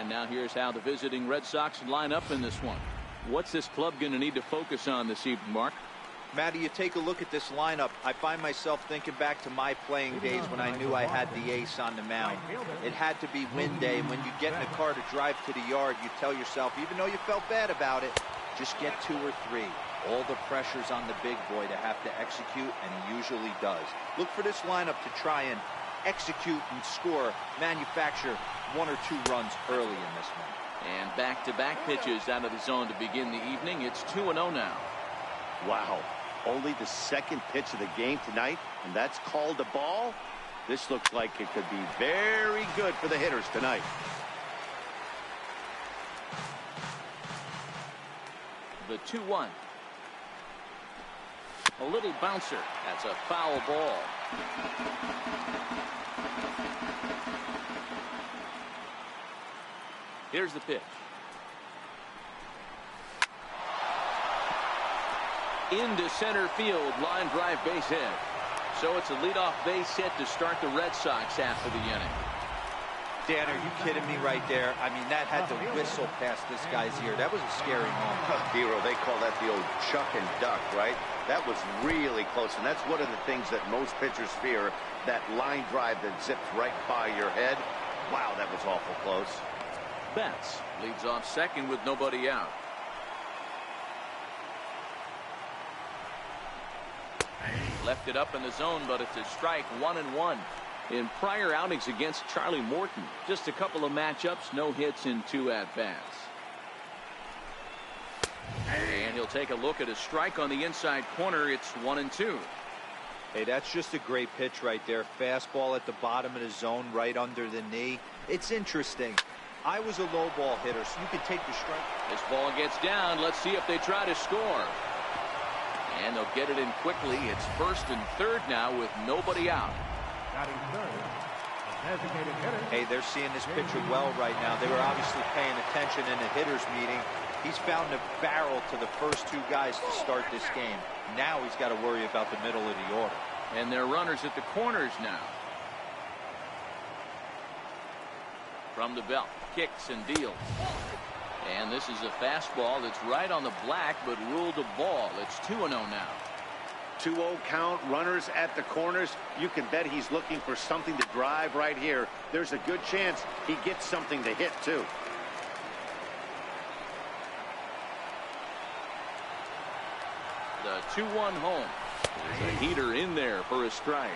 And now here's how the visiting Red Sox line up in this one. What's this club going to need to focus on this evening, Mark? Matty, you take a look at this lineup. I find myself thinking back to my playing days when I knew I had the ace on the mound. It had to be win day, and when you get in the car to drive to the yard, you tell yourself, even though you felt bad about it, just get 2 or 3. All the pressure's on the big boy to have to execute, and he usually does. Look for this lineup to try and execute and score, manufacture 1 or 2 runs early in this one. And back-to-back pitches out of the zone to begin the evening. It's 2-0 now. Wow. Only the second pitch of the game tonight, and that's called a ball. This looks like it could be very good for the hitters tonight. The 2-1. A little bouncer. That's a foul ball. Here's the pitch. Into center field, line drive base hit. So it's a leadoff base hit to start the Red Sox after the inning. Dan, are you kidding me right there? I mean, that had to whistle past this guy's ear. That was a scary moment. Hero, they call that the old chuck and duck, right? That was really close, and that's one of the things that most pitchers fear, that line drive that zips right by your head. Wow, that was awful close. Betts leads off second with nobody out. Left it up in the zone, but it's a strike. 1-1. In prior outings against Charlie Morton, just a couple of matchups, no hits in 2 at-bats. And he'll take a look at a strike on the inside corner. It's 1-2. Hey, that's just a great pitch right there. Fastball at the bottom of the zone, right under the knee. It's interesting. I was a low ball hitter, so you can take the strike. This ball gets down. Let's see if they try to score. And they'll get it in quickly. It's 1st and 3rd now with nobody out. Hey, they're seeing this pitcher well right now. They were obviously paying attention in the hitters meeting. He's found a barrel to the first 2 guys to start this game. Now he's got to worry about the middle of the order. And they're runners at the corners now. From the belt, kicks and deals. And this is a fastball that's right on the black, but ruled a ball. It's 2-0 now. 2-0 count, runners at the corners. You can bet he's looking for something to drive right here. There's a good chance he gets something to hit, too. The 2-1 home. There's a heater in there for a strike.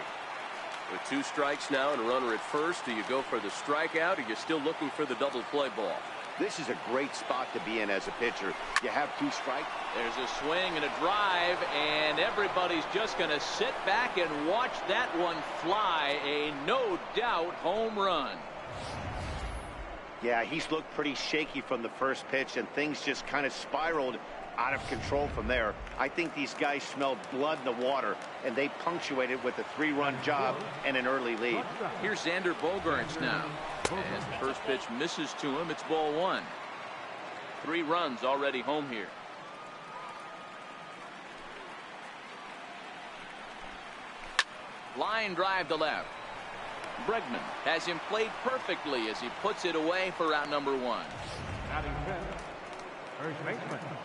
With 2 strikes now and a runner at first, do you go for the strikeout, or are you still looking for the double play ball? This is a great spot to be in as a pitcher. You have 2 strikes. There's a swing and a drive, and everybody's just going to sit back and watch that one fly. A no doubt home run. Yeah, he's looked pretty shaky from the first pitch, and things just kind of spiraled out of control from there. I think these guys smelled blood in the water, and they punctuated with a 3-run job and an early lead. Here's Xander Bogaerts now. As the first pitch misses to him, it's ball 1. 3 runs already home here. Line drive to left. Bregman has him played perfectly as he puts it away for out number 1.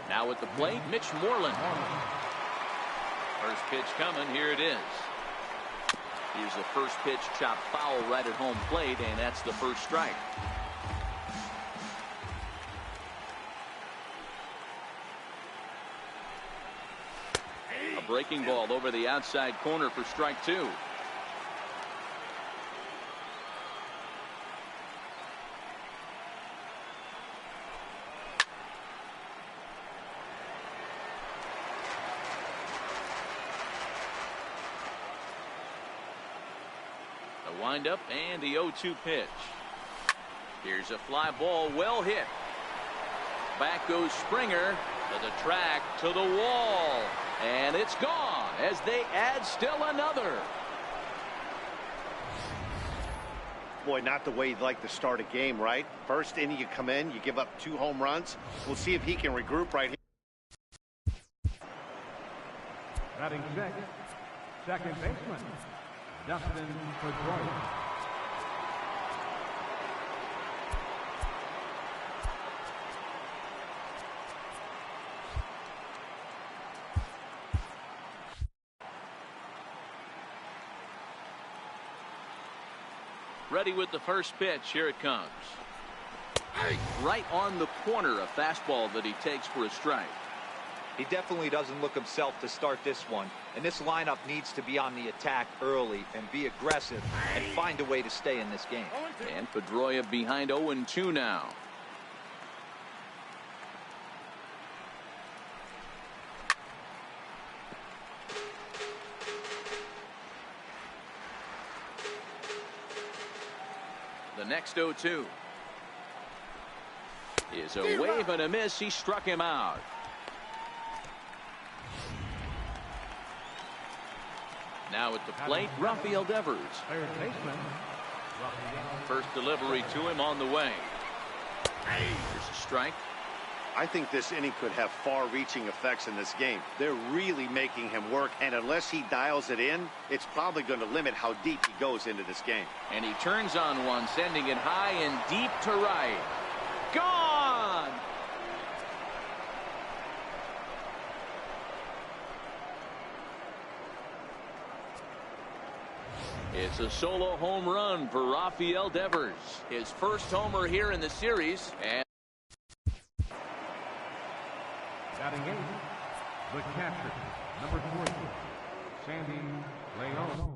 Now at the plate, Mitch Moreland. First pitch coming. Here it is. Here's the first pitch, chopped foul right at home plate, and that's the first strike. A breaking ball over the outside corner for strike 2. Wind up and the 0-2 pitch. Here's a fly ball, well hit. Back goes Springer to the track, to the wall, and it's gone as they add still another. Boy, not the way you'd like to start a game, right? First inning, you come in, you give up 2 home runs. We'll see if he can regroup right here. Batting second baseman Dustin Pedroia. Ready with the first pitch. Here it comes. Right on the corner, a fastball that he takes for a strike. He definitely doesn't look himself to start this one. And this lineup needs to be on the attack early and be aggressive and find a way to stay in this game. And Pedroia behind 0-2 now. The next 0-2 is a wave and a miss. He struck him out. Now at the plate, Rafael Devers. First delivery to him on the way. Here's a strike. I think this inning could have far-reaching effects in this game. They're really making him work, and unless he dials it in, it's probably going to limit how deep he goes into this game. And he turns on one, sending it high and deep to right. Gone! It's a solo home run for Rafael Devers. His first homer here in the series. And Batting eighth, the catcher, number 40, Sandy Leon.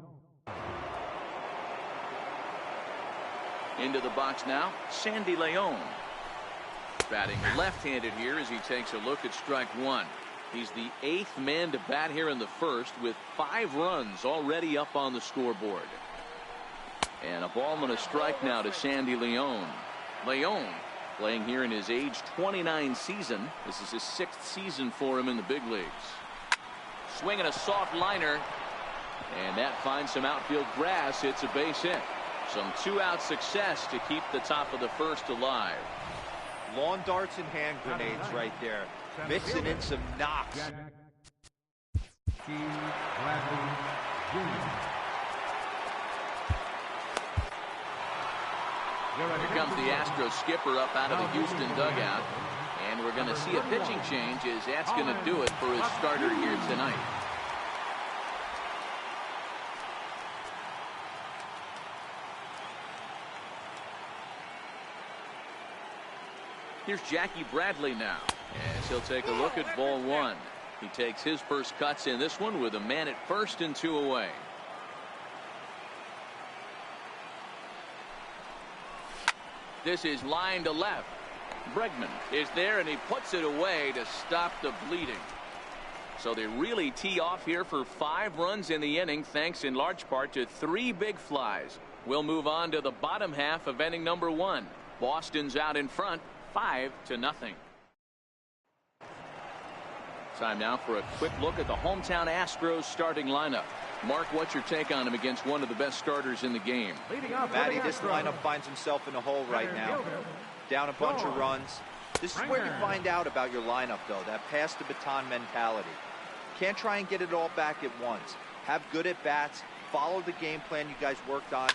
into the box now, Sandy Leon. Batting left-handed here as he takes a look at strike one. He's the 8th man to bat here in the first with 5 runs already up on the scoreboard. And a ball and a strike now to Sandy Leon. Leon playing here in his age 29 season. This is his 6th season for him in the big leagues. Swinging a soft liner. And that finds some outfield grass. It's a base hit. Some 2-out success to keep the top of the first alive. Lawn darts and hand grenades right there. Mixing in some knocks. Here comes the Astros skipper up out of the Houston dugout. And we're going to see a pitching change as that's going to do it for his starter here tonight. Here's Jackie Bradley now as he'll take a look at ball one. He takes his first cuts in this one with a man at first and 2 away. This is line to left. Bregman is there and he puts it away to stop the bleeding. So they really tee off here for 5 runs in the inning, thanks in large part to 3 big flies. We'll move on to the bottom half of inning number 1. Boston's out in front 5-0. Time now for a quick look at the hometown Astros starting lineup. Mark, what's your take on him against one of the best starters in the game? Matty, this lineup finds himself in a hole right now. Down a bunch of runs. This is where you find out about your lineup, though, that pass the baton mentality. Can't try and get it all back at once. Have good at-bats, follow the game plan you guys worked on,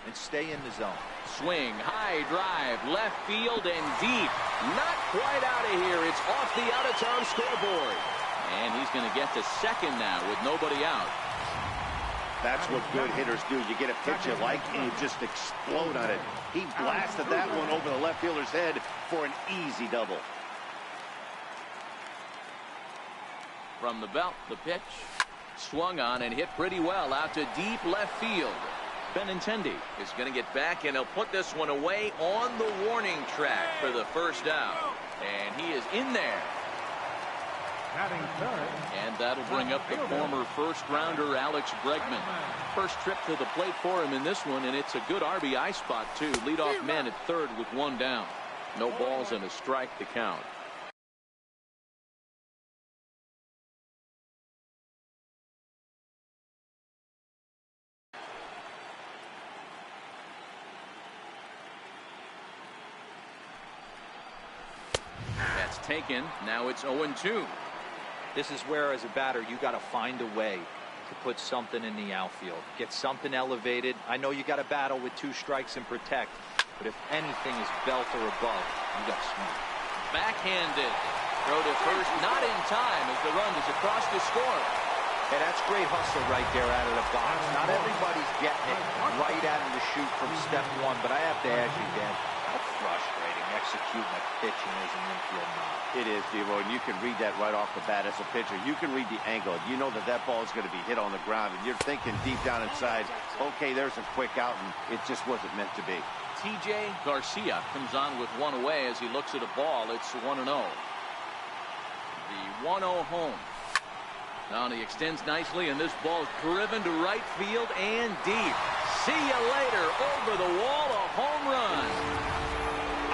and stay in the zone. Swing, high drive, left field and deep. Not quite out of here. It's off the out-of-town scoreboard. And he's going to get to second now with nobody out. That's what good hitters do. You get a pitch you like and you just explode on it. He blasted that one over the left fielder's head for an easy double. From the belt, the pitch swung on and hit pretty well out to deep left field. Benintendi is going to get back and he'll put this one away on the warning track for the first out. And he is in there. And that'll bring up the former first-rounder Alex Bregman. First trip to the plate for him in this one, and it's a good RBI spot, too. Leadoff man at third with 1 down. No balls and a strike to count. That's taken. Now it's 0-2. This is where, as a batter, you got to find a way to put something in the outfield. Get something elevated. I know you got to battle with 2 strikes and protect, but if anything is belt or above, you got to swing. Backhanded. Throw to first, not in time as the run is across to score. Hey, that's great hustle right there out of the box. Not everybody's getting it right out of the chute from step one, but I have to ask you, Dan, how frustrating executing a pitch in as an infield mound. It is, Devo, and you can read that right off the bat as a pitcher. You can read the angle. You know that that ball is going to be hit on the ground, and you're thinking deep down inside, okay, there's a quick out, and it just wasn't meant to be. TJ Garcia comes on with one away as he looks at a ball. It's 1-0. The 1-0 home. Now he extends nicely, and this ball is driven to right field and deep. See you later. Over the wall, a home run.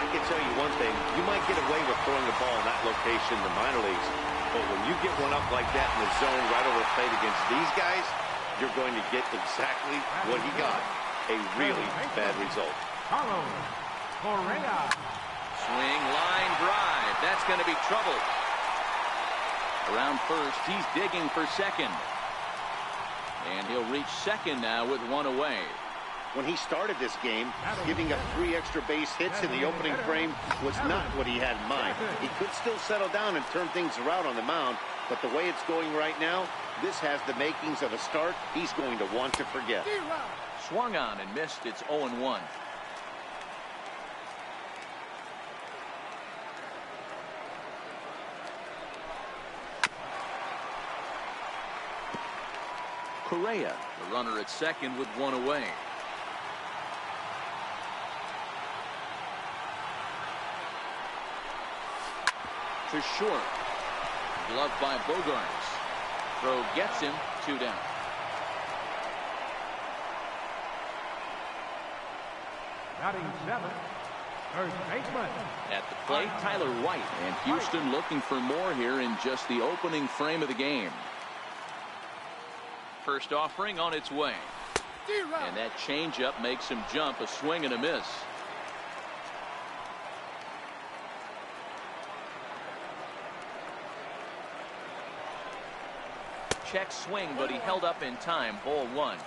I can tell you one thing. You might get away with throwing the ball in that location in the minor leagues, but when you get one up like that in the zone right over the plate against these guys, you're going to get exactly what he got. A really bad result. Carlos Correa. Swing, line drive. That's going to be trouble. Around first, he's digging for second. And he'll reach second now with one away. When he started this game, giving up 3 extra base hits in the opening frame was not what he had in mind. He could still settle down and turn things around on the mound, but the way it's going right now, this has the makings of a start he's going to want to forget. Swung on and missed. It's 0-1. Correa, the runner at second with one away. To short. Gloved by Bogaerts. Throw gets him, 2 down. Batting 7th, first baseman. At the plate, Tyler White. And Houston looking for more here in just the opening frame of the game. First offering on its way. And that changeup makes him jump. A swing and a miss. Check swing, but he held up in time. Ball 1.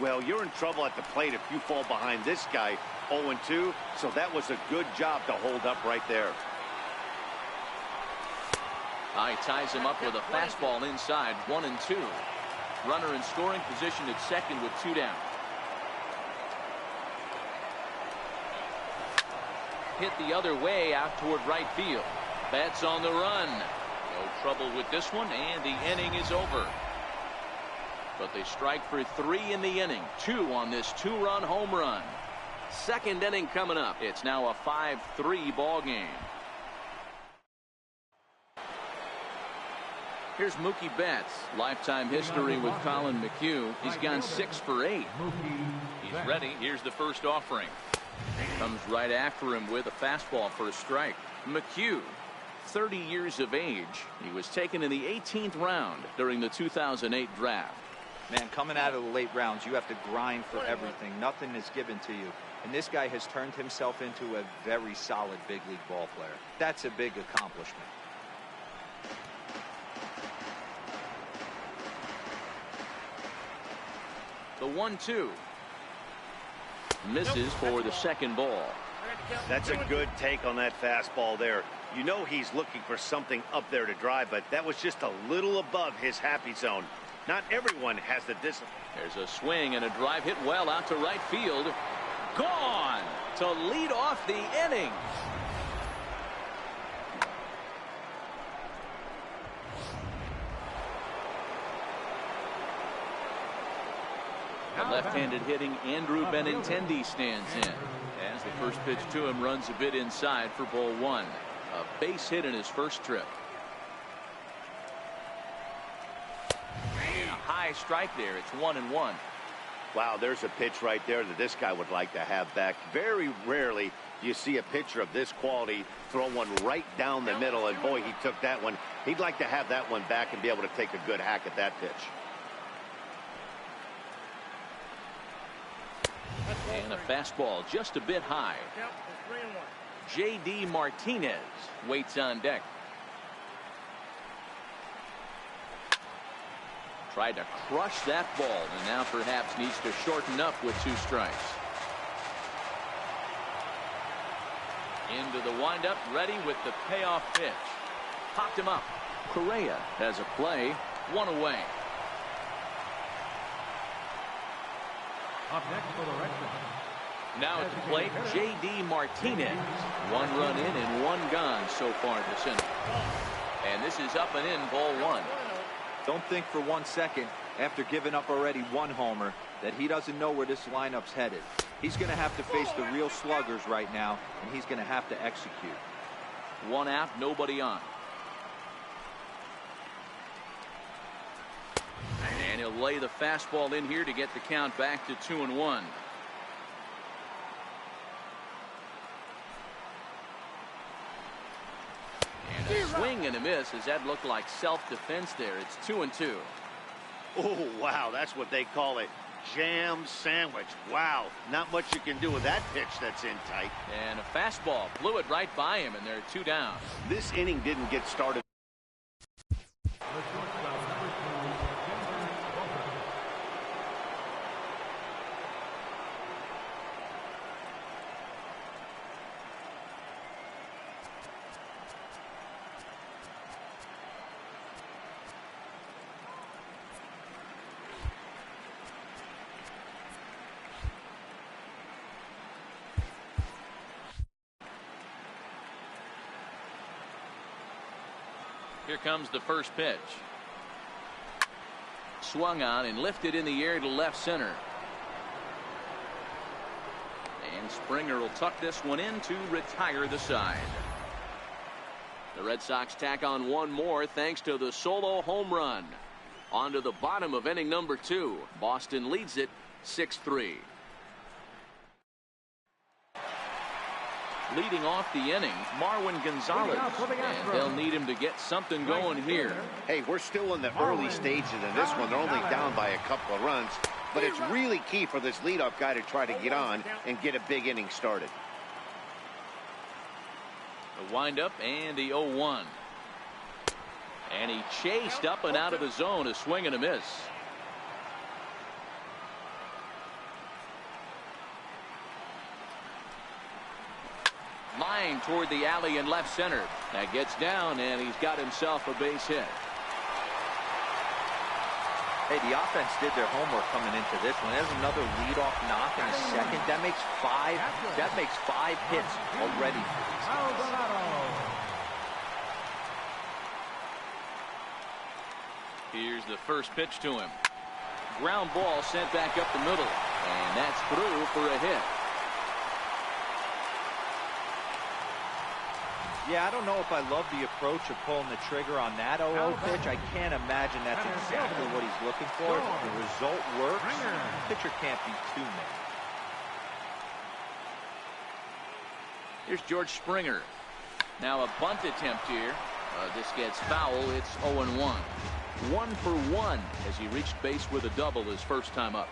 Well, you're in trouble at the plate if you fall behind this guy 0-2, so that was a good job to hold up right there. He ties him up with a fastball inside. 1-2. Runner in scoring position at second with 2 down. Hit the other way out toward right field. Bats on the run. No trouble with this one, and the inning is over. But they strike for 3 in the inning. 2 on this 2-run home run. Second inning coming up. It's now a 5-3 ball game. Here's Mookie Betts. Lifetime history with Colin McHugh. He's gone 6 for 8. He's ready. Here's the first offering. Comes right after him with a fastball for a strike. McHugh, 30 years of age. He was taken in the 18th round during the 2008 draft. Man, coming out of the late rounds, you have to grind for everything. Nothing is given to you. And this guy has turned himself into a very solid big league ball player. That's a big accomplishment. The 1-2. Misses for the second ball. That's a good take on that fastball there. You know he's looking for something up there to drive, but that was just a little above his happy zone. Not everyone has the discipline. There's a swing and a drive hit well out to right field. Gone to lead off the inning. The left-handed hitting Andrew Benintendi stands in as the first pitch to him runs a bit inside for ball 1. A base hit in his first trip. And a high strike there. It's 1-1. Wow, there's a pitch right there that this guy would like to have back. Very rarely do you see a pitcher of this quality throw one right down the middle, and boy, he took that one. He'd like to have that one back and be able to take a good hack at that pitch. And a fastball just a bit high. J.D. Martinez waits on deck. Tried to crush that ball and now perhaps needs to shorten up with 2 strikes. Into the windup, ready with the payoff pitch. Popped him up. Correa has a play, 1 away. Up next for the Red Sox. Now at the plate, J.D. Martinez. 1 run in and 1 gone so far this inning. And this is up and in, ball 1. Don't think for 1 second, after giving up already 1 homer, that he doesn't know where this lineup's headed. He's going to have to face the real sluggers right now, and he's going to have to execute. 1 out, nobody on. And he'll lay the fastball in here to get the count back to 2-1. And a swing and a miss, as that looked like self-defense there. It's 2-2. Oh, wow, that's what they call a jam sandwich. Wow, not much you can do with that pitch that's in tight. And a fastball blew it right by him, and they're 2 down. This inning didn't get started. The shortstop, number 2, Denver Walker. Here comes the first pitch. Swung on and lifted in the air to left center. And Springer will tuck this one in to retire the side. The Red Sox tack on 1 more thanks to the solo home run. On to the bottom of inning number 2. Boston leads it 6-3. Leading off the inning, Marwin Gonzalez, and they'll need him to get something going here. Hey, we're still in the early stages of this one. They're only down by a couple of runs, but it's really key for this leadoff guy to try to get on and get a big inning started. The windup and the 0-1. And he chased up and out of the zone, a swing and a miss. Line toward the alley in left center. That gets down, and he's got himself a base hit. Hey, the offense did their homework coming into this one. There's another leadoff knock in a second. That makes 5 hits already for these guys. Here's the first pitch to him. Ground ball sent back up the middle, and that's through for a hit. Yeah, I don't know if I love the approach of pulling the trigger on that 0-0 pitch. I can't imagine that's exactly what he's looking for. If the result works, the pitcher can't be too mad. Here's George Springer. Now a bunt attempt here. This gets foul. It's 0-1. 1 for 1 as he reached base with a double his first time up.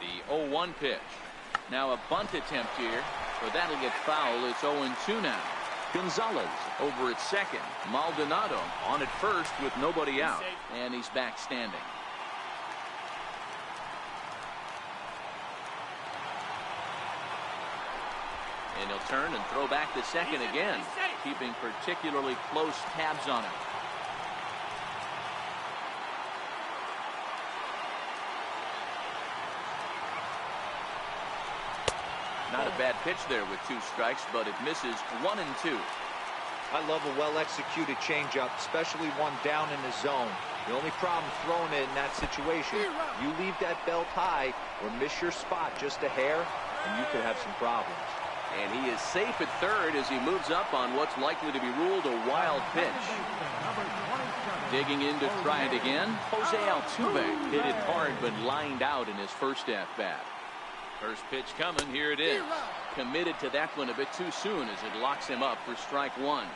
The 0-1 pitch. Now a bunt attempt here. But that'll get foul. It's 0-2 now. Gonzalez over at second. Maldonado on at first with nobody out. And he's back standing. And he'll turn and throw back to second again, keeping particularly close tabs on him. Not a bad pitch there with 2 strikes, but it misses 1 and 2. I love a well-executed changeup, especially one down in the zone. The only problem throwing it in that situation, you leave that belt high or miss your spot just a hair, and you could have some problems. And he is safe at third as he moves up on what's likely to be ruled a wild pitch. Digging in to try it again, Jose Altuve hit it hard but lined out in his first at-bat. First pitch coming. Here it is. Committed to that one a bit too soon as it locks him up for strike 1.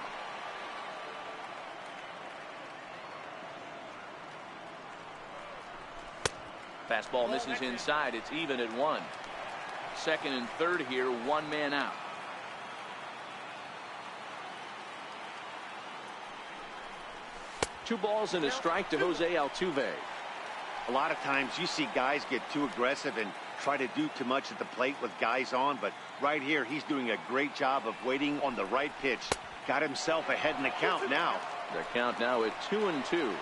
Fastball misses inside. It's even at 1. Second and third here. 1 man out. Two balls and a strike to Jose Altuve. A lot of times you see guys get too aggressive and try to do too much at the plate with guys on, but right here he's doing a great job of waiting on the right pitch. Got himself ahead in the count now. Their count now at 2-2.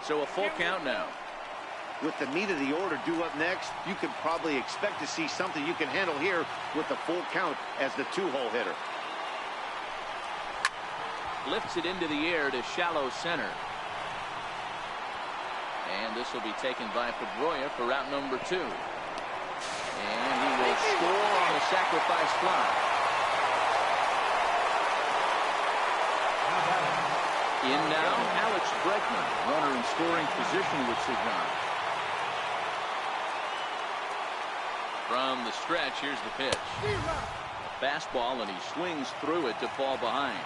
So a full count now. With the meat of the order due up next, you can probably expect to see something you can handle here with the full count as the 2-hole hitter. Lifts it into the air to shallow center. And this will be taken by Pedroia for route number 2. And he will score on the sacrifice fly. In now, Alex Bregman, runner in scoring position with Sagan. From the stretch, here's the pitch. A fastball, and he swings through it to fall behind.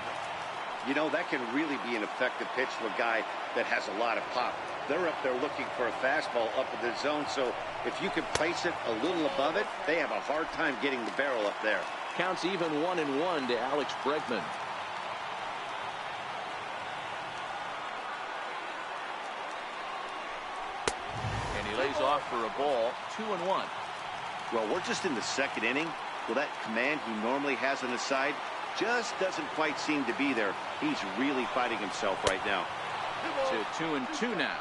You know, that can really be an effective pitch to a guy that has a lot of pop. They're up there looking for a fastball up in the zone, so if you can place it a little above it, they have a hard time getting the barrel up there. Counts even 1-1 to Alex Bregman. And he lays off for a ball, 2-1. Well, we're just in the second inning. Well, that command he normally has on the side just doesn't quite seem to be there. He's really fighting himself right now. To 2-2 now.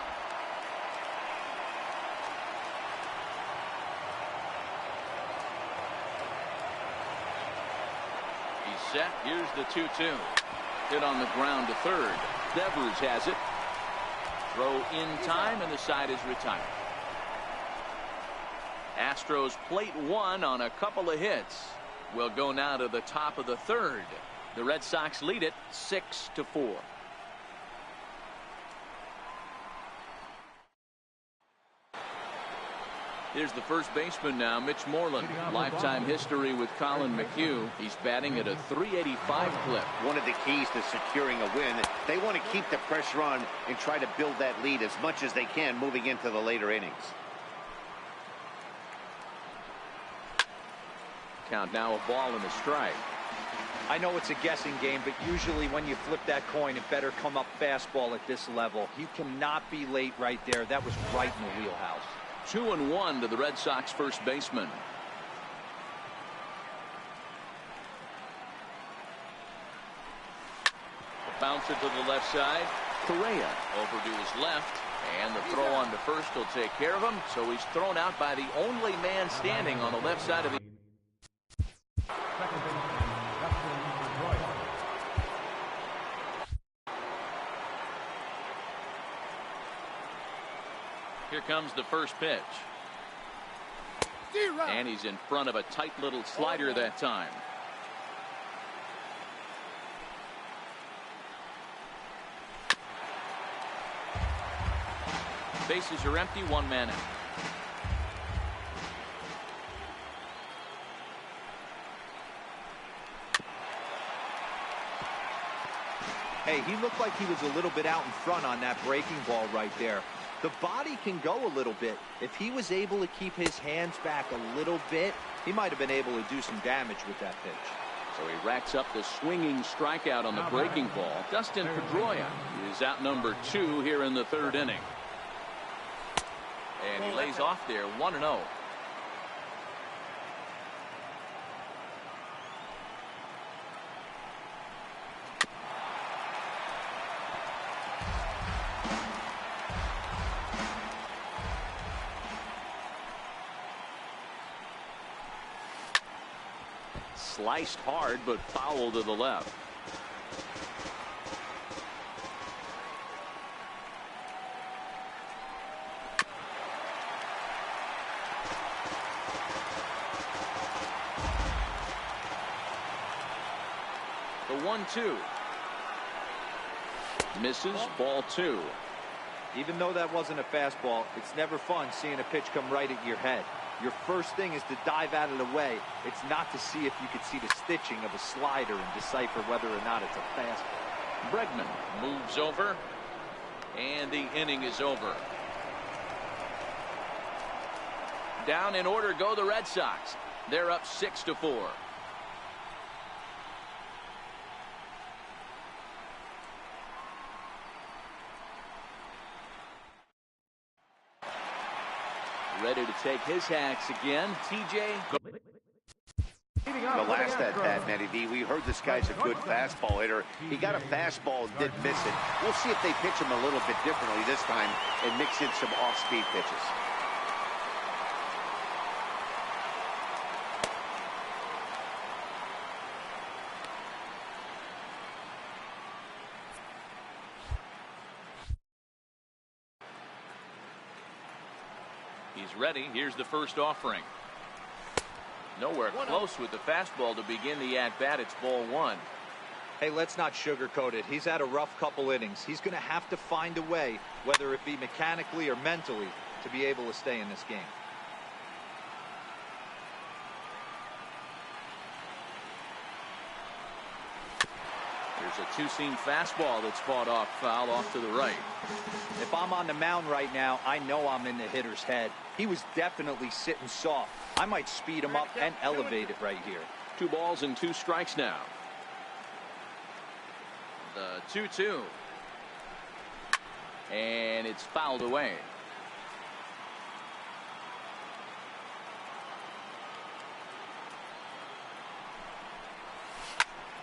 He's set. Here's the 2-2. Hit on the ground to third. Devers has it. Throw in time, and the side is retired. Astros plate 1 on a couple of hits. We'll go now to the top of the third. The Red Sox lead it 6-4. Here's the first baseman now, Mitch Moreland. Lifetime history with Colin McHugh. He's batting at a .385 clip. One of the keys to securing a win, they want to keep the pressure on and try to build that lead as much as they can moving into the later innings. Count now, a ball and a strike. I know it's a guessing game, but usually when you flip that coin, it better come up fastball at this level. You cannot be late right there. That was right in the wheelhouse. 2-1 to the Red Sox first baseman. Bounce it to the left side. Correa over to his left. And the throw on to first will take care of him. So he's thrown out by the only man standing on the left side of the... Second baseman, Dustin Pedroia. Here comes the first pitch. And he's in front of a tight little slider that time. Bases are empty, 1 man out. Hey, he looked like he was a little bit out in front on that breaking ball right there. The body can go a little bit. If he was able to keep his hands back a little bit, he might have been able to do some damage with that pitch. So he racks up the swinging strikeout on the breaking ball. Dustin Pedroia is out number 2 here in the third inning. And he lays off there, 1-0. Sliced hard, but foul to the left. The 1-2. Misses, ball 2. Even though that wasn't a fastball, it's never fun seeing a pitch come right at your head. Your first thing is to dive out of the way. It's not to see if you could see the stitching of a slider and decipher whether or not it's a fastball. Bregman moves over, and the inning is over. Down in order go the Red Sox. They're up 6-4. Ready to take his hacks again. TJ. The last at bat, Matty D, we heard this guy's a good fastball hitter. He got a fastball and didn't miss it. We'll see if they pitch him a little bit differently this time and mix in some off-speed pitches. He's ready. Here's the first offering. Nowhere close with the fastball to begin the at-bat. It's ball one. Hey, let's not sugarcoat it. He's had a rough couple innings. He's going to have to find a way, whether it be mechanically or mentally, to be able to stay in this game. There's a two-seam fastball that's fought off foul off to the right. If I'm on the mound right now, I know I'm in the hitter's head. He was definitely sitting soft. I might speed him up and elevate it right here. 2 balls and 2 strikes now. The 2-2. And it's fouled away.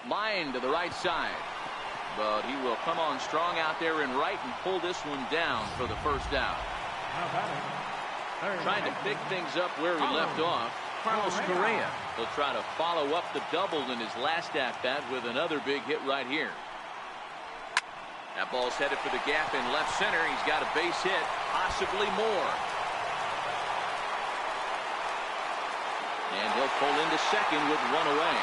Line to the right side. But he will come on strong out there in right and pull this one down for the first out. Trying to pick things up where he left off. Carlos Correa will try to follow up the double in his last at-bat with another big hit right here. That ball's headed for the gap in left center. He's got a base hit, possibly more. And he'll pull into second with 1 away.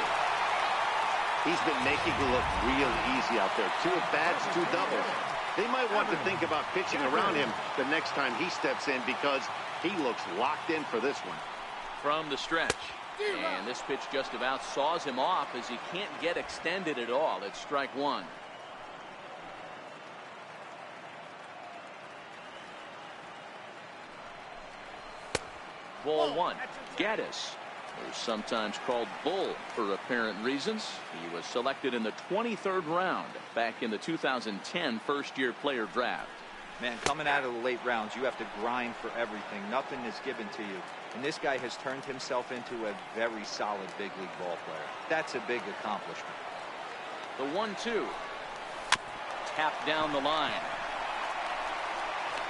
He's been making it look real easy out there. 2 at-bats, 2 doubles. They might want to think about pitching around him the next time he steps in because he looks locked in for this one. From the stretch. And this pitch just about saws him off as he can't get extended at all. It's strike 1. Ball 1. Gaddis, who's sometimes called Bull for apparent reasons. He was selected in the 23rd round back in the 2010 first-year player draft. Man, coming out of the late rounds, you have to grind for everything. Nothing is given to you. And this guy has turned himself into a very solid big league ball player. That's a big accomplishment. The 1-2. Tapped down the line.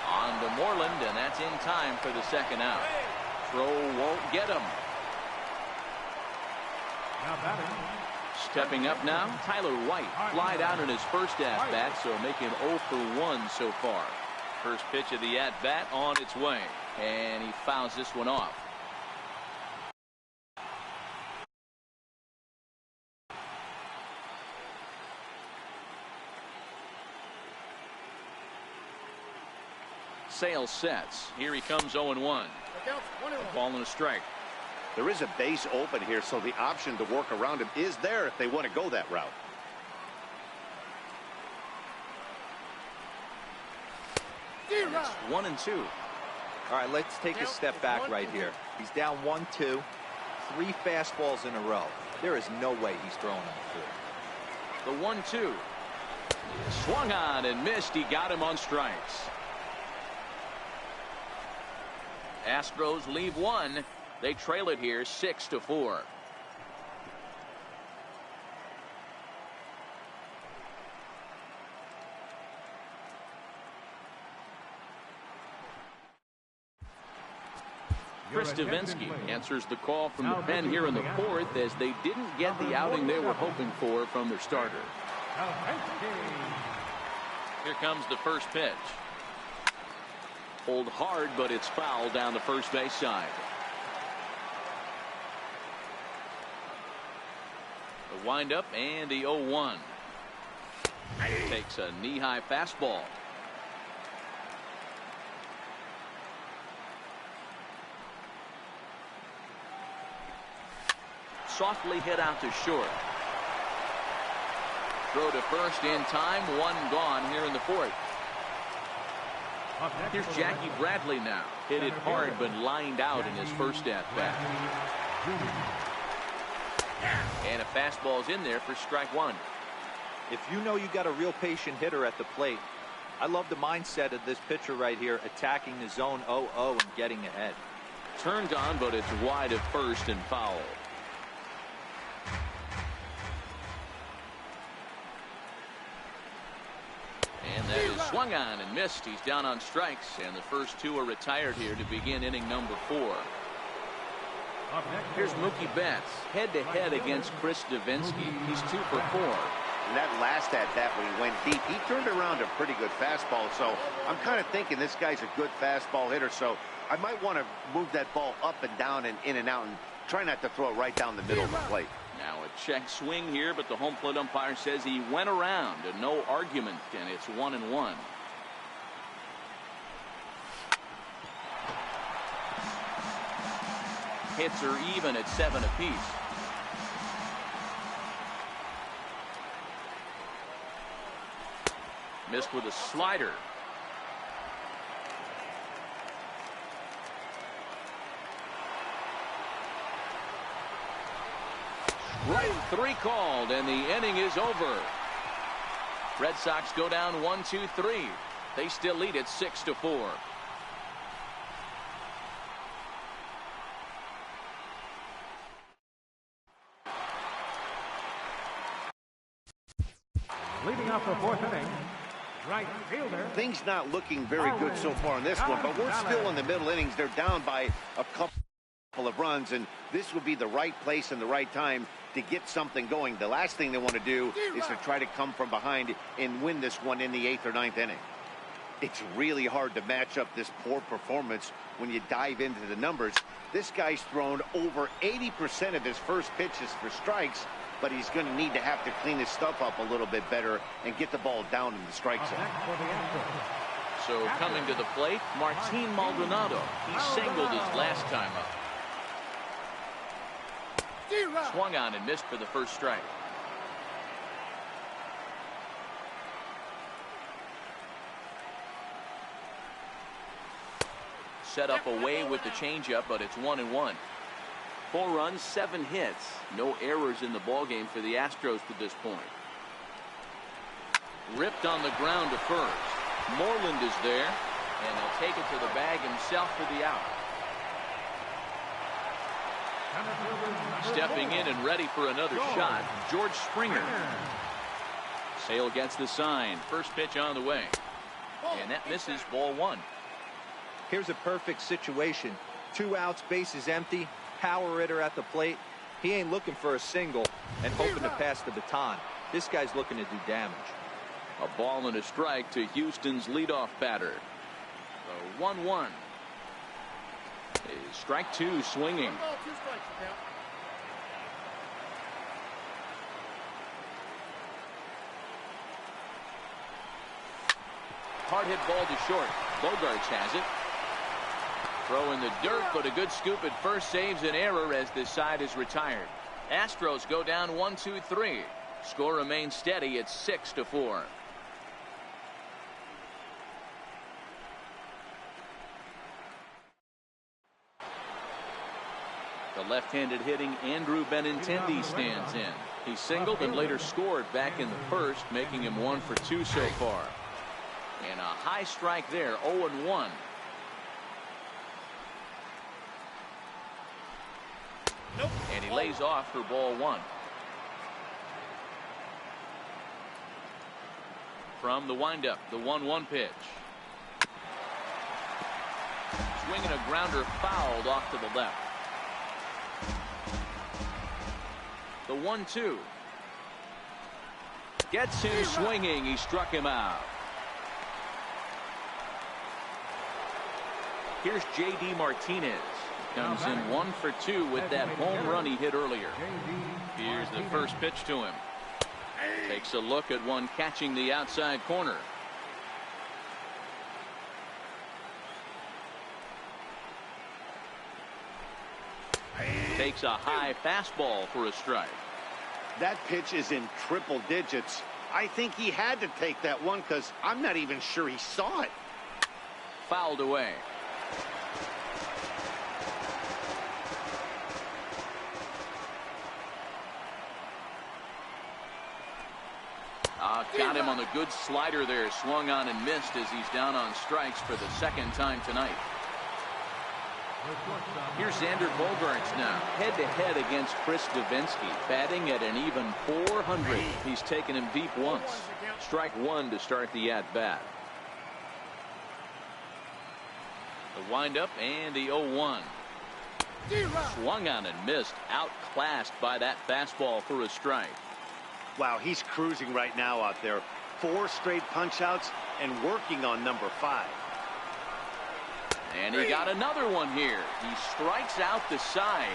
On to Moreland, and that's in time for the second out. Throw won't get him. Stepping up now, Tyler White flied out in his first at-bat, so making 0 for 1 so far. First pitch of the at-bat on its way, and he fouls this one off. Sale sets. Here he comes 0-1. Ball and a strike. There is a base open here, so the option to work around him is there if they want to go that route. It's 1-2. All right, let's take a step back right here. He's down 1-2, 3 fastballs in a row. There is no way he's throwing them a 4. The 1-2. Swung on and missed. He got him on strikes. Astros leave 1. They trail it here 6-4. Chris Davinsky answers the call from the pen here in the 4th as they didn't get the outing they were hoping for from their starter. Here comes the first pitch. Pulled hard, but it's foul down the first base side. The windup and the 0-1. Takes a knee-high fastball. Softly hit out to short. Throw to first in time. 1 gone here in the 4th. Here's Jackie Bradley now. Hit it hard but lined out in his first at-bat. And a fastball's in there for strike 1. If you know you got a real patient hitter at the plate, I love the mindset of this pitcher right here, attacking the zone 0-0 and getting ahead. Turned on, but it's wide at first and foul. That is swung on and missed. He's down on strikes, and the first two are retired here to begin inning number 4. Here's Mookie Betts, head-to-head against Chris Davinsky. He's 2 for 4. And that last at-bat when he went deep, he turned around a pretty good fastball. So I'm kind of thinking this guy's a good fastball hitter. So I might want to move that ball up and down and in and out and try not to throw it right down the middle of the plate. Now a check swing here, but the home plate umpire says he went around and no argument, and it's 1-1. Hits are even at 7 apiece. Missed with a slider. Right 3 called, and the inning is over. Red Sox go down 1-2-3. They still lead it 6-4. Leading off the 4th inning, right fielder. Things not looking very good so far in this one, but we're still in the middle innings. They're down by a couple of runs, and this would be the right place and the right time to get something going. The last thing they want to do is to try to come from behind and win this one in the 8th or 9th inning. It's really hard to match up this poor performance when you dive into the numbers. This guy's thrown over 80% of his first pitches for strikes, but he's going to need to have to clean his stuff up a little bit better and get the ball down in the strike zone. So coming to the plate, Martin Maldonado. He singled his last time up. Swung on and missed for the first strike. Set up away with the changeup, but it's 1-1. 4 runs, 7 hits. No errors in the ballgame for the Astros to this point. Ripped on the ground to first. Moreland is there, and he'll take it to the bag himself for the out. Stepping in and ready for another shot, George Springer. Sale gets the sign. First pitch on the way. And that misses, ball 1. Here's a perfect situation. 2 outs, bases empty, power hitter at the plate. He ain't looking for a single and hoping to pass the baton. This guy's looking to do damage. A ball and a strike to Houston's leadoff batter. The 1-1. Strike 2 swinging. Hard hit ball to short. Bogarts has it. Throw in the dirt, but a good scoop at first saves an error as this side is retired. Astros go down 1-2-3. Score remains steady at 6-4. The left-handed hitting Andrew Benintendi stands in. He singled and later scored back in the first, making him 1 for 2 so far. And a high strike there, 0-1. And he lays off for ball 1. From the windup, the 1-1 pitch. Swinging a grounder fouled off to the left. The 1-2. Gets him swinging. He struck him out. Here's J.D. Martinez. Comes in 1 for 2 with that home run he hit earlier. Here's the first pitch to him. Takes a look at one catching the outside corner. Takes a high fastball for a strike. That pitch is in triple digits. I think he had to take that one because I'm not even sure he saw it. Fouled away. Got him on the good slider there. Swung on and missed as he's down on strikes for the second time tonight. Here's Xander Bogaerts now, head-to-head against Chris Davinsky, batting at an even .400. He's taken him deep once. Strike one to start the at-bat. The windup and the 0-1. Swung on and missed. Outclassed by that fastball for a strike. Wow, he's cruising right now out there. 4 straight punch-outs and working on number 5. And he got another one here. He strikes out the side.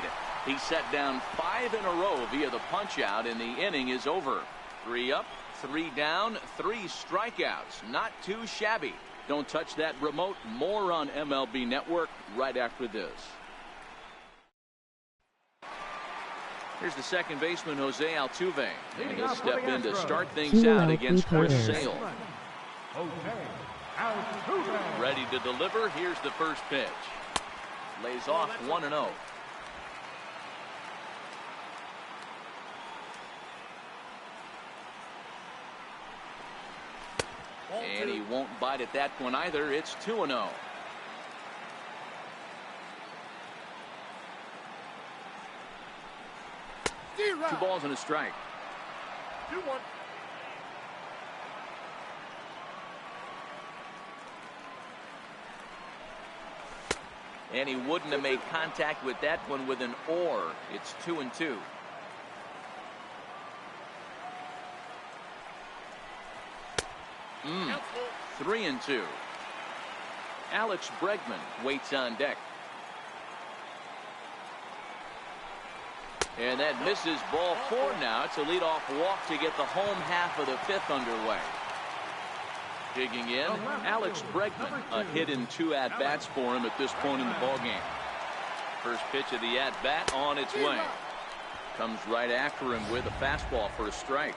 He set down 5 in a row via the punch-out, and the inning is over. 3 up, 3 down, 3 strikeouts. Not too shabby. Don't touch that remote. More on MLB Network right after this. Here's the second baseman, Jose Altuve. And he'll step in to start things out against Chris Sale. Ready to deliver. Here's the first pitch. Lays off 1-0. And he won't bite at that one either. It's 2-0. Two balls and a strike. 2-1. And he wouldn't have made contact with that one with an or. It's 2-2. Mm. 3-2. Alex Bregman waits on deck. And that misses. Ball 4 now. It's a leadoff walk to get the home half of the 5th underway. Digging in, Alex Bregman. A hit in 2 at-bats for him at this point in the ballgame. First pitch of the at-bat on its way. Comes right after him with a fastball for a strike.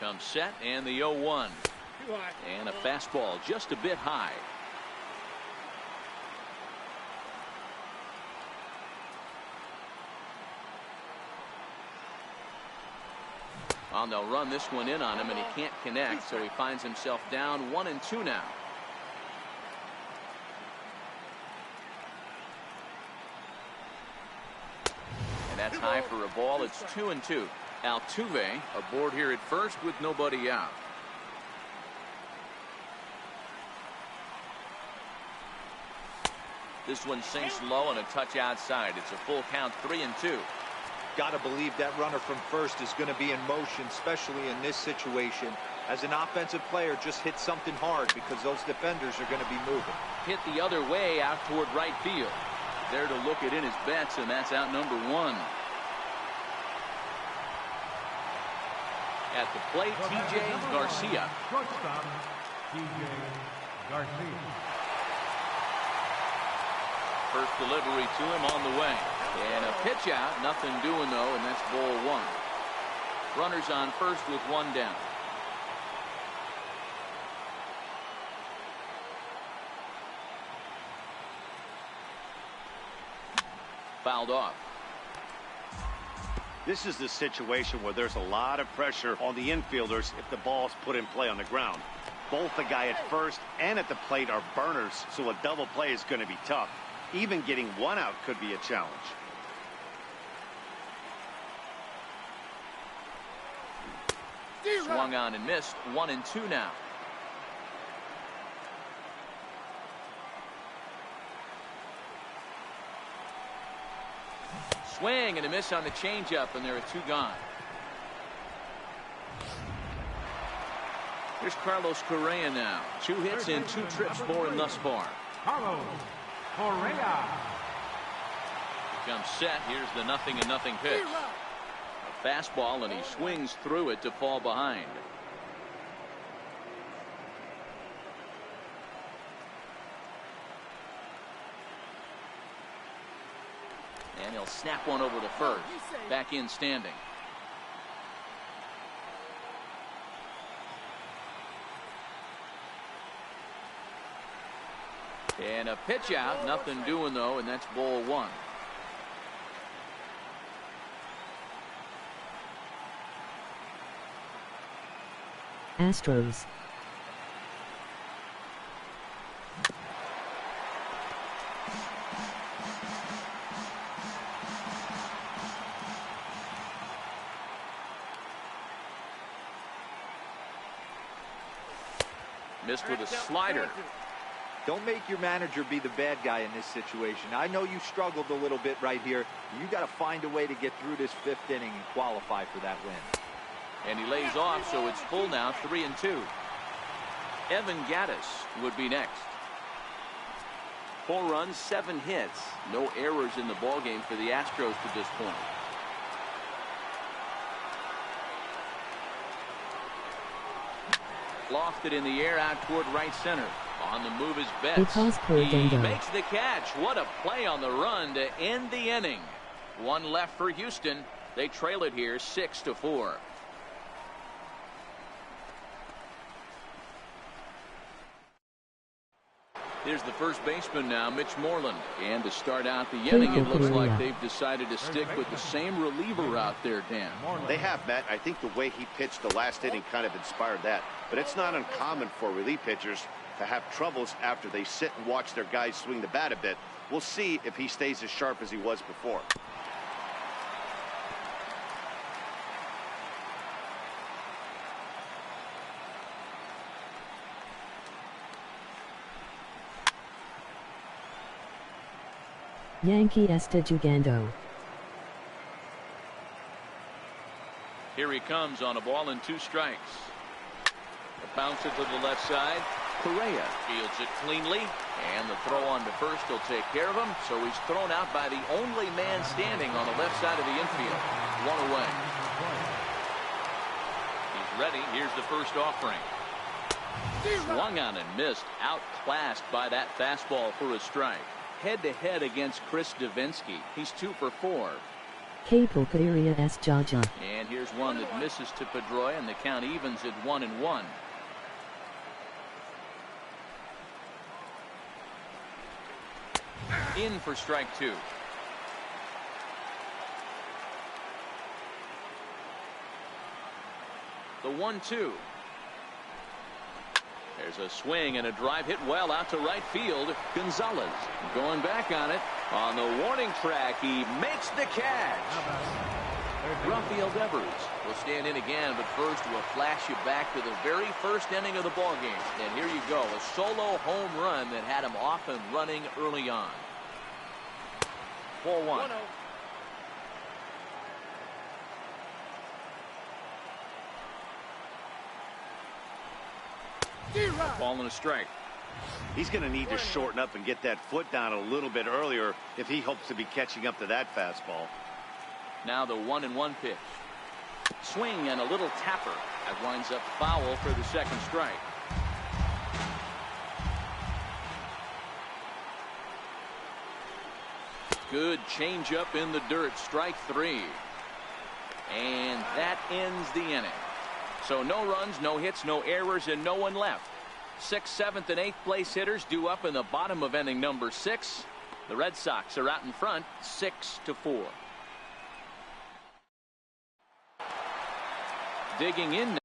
Comes set and the 0-1. And a fastball just a bit high. Well, they'll run this one in on him, and he can't connect, so he finds himself down 1-2 now. And that's high for a ball. It's 2-2. Altuve aboard here at first with nobody out. This one sinks low and a touch outside. It's a full count, 3-2. Got to believe that runner from first is going to be in motion, especially in this situation. As an offensive player, just hit something hard because those defenders are going to be moving. Hit the other way out toward right field. There to look it in his bets, and that's out number 1. At the plate, T.J. Garcia. Shortstop, T.J. Garcia. First delivery to him on the way. And a pitch out. Nothing doing, though, and that's ball 1. Runners on first with 1 down. Fouled off. This is the situation where there's a lot of pressure on the infielders if the ball's put in play on the ground. Both the guy at first and at the plate are burners, so a double play is going to be tough. Even getting 1 out could be a challenge. Swung on and missed. 1-2 now. Swing and a miss on the changeup, and there are 2 gone. Here's Carlos Correa now. 2 hits and 2 trips for him thus far. Carlos Correa. Comes set. Here's the 0-0 pitch. A fastball, and he swings through it to fall behind. And he'll snap one over to first. Back in standing. And a pitch out. Nothing doing, though, and that's ball 1. Astros. Missed with a slider. Don't make your manager be the bad guy in this situation. I know you struggled a little bit right here. You got to find a way to get through this 5th inning and qualify for that win. And he lays off, so it's full now, 3-2. Evan Gattis would be next. 4 runs, 7 hits. No errors in the ballgame for the Astros to this point. Lofted in the air out toward right center. On the move is Betts. He makes the catch. What a play on the run to end the inning. 1 left for Houston. They trail it here 6-4. Here's the first baseman now, Mitch Moreland. And to start out the inning, it looks like they've decided to stick with the same reliever out there, Dan. They have, Matt. I think the way he pitched the last inning kind of inspired that. But it's not uncommon for relief pitchers to have troubles after they sit and watch their guys swing the bat a bit. We'll see if he stays as sharp as he was before. Yankee está jugando. Here he comes on a ball and 2 strikes. A bouncer to the left side. Correa fields it cleanly, and the throw on to first will take care of him. So he's thrown out by the only man standing on the left side of the infield. 1 away. He's ready. Here's the first offering. Swung on and missed. Outclassed by that fastball for a strike. Head-to-head against Chris Davinsky. He's 2 for 4. Que porcaria es Jaja. And here's one that misses to Pedroia, and the count evens at 1-1. In for strike 2. The 1-2. There's a swing and a drive hit well out to right field. Gonzalez going back on it. On the warning track, he makes the catch. Rafael Devers will stand in again, but first we'll flash you back to the very first inning of the ballgame. And here you go, a solo home run that had him off and running early on. 4-1. Ball and a strike. He's going to need to shorten up and get that foot down a little bit earlier if he hopes to be catching up to that fastball. Now the 1-1 pitch. Swing and a little tapper. That winds up foul for the second strike. Good changeup in the dirt. Strike 3. And that ends the inning. So no runs, no hits, no errors, and no one left. 6th, 7th, and 8th place hitters due up in the bottom of inning number 6. The Red Sox are out in front 6-4. Digging in.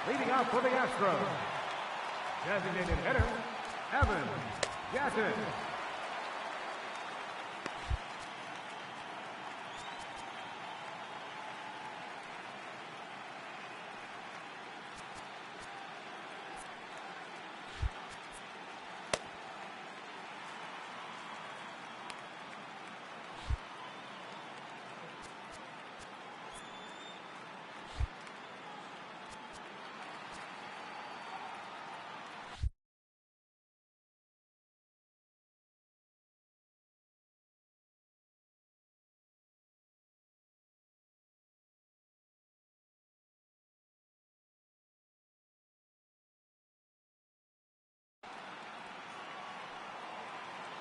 Leading off for the Astros, designated hitter, Evan Gattis.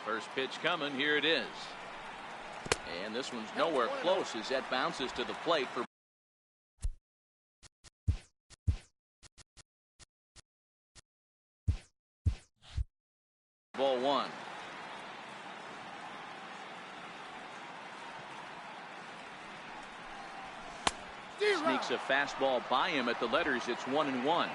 First pitch coming. Here it is. And this one's nowhere close as that bounces to the plate for ball one. Sneaks a fastball by him at the letters. It's 1-1.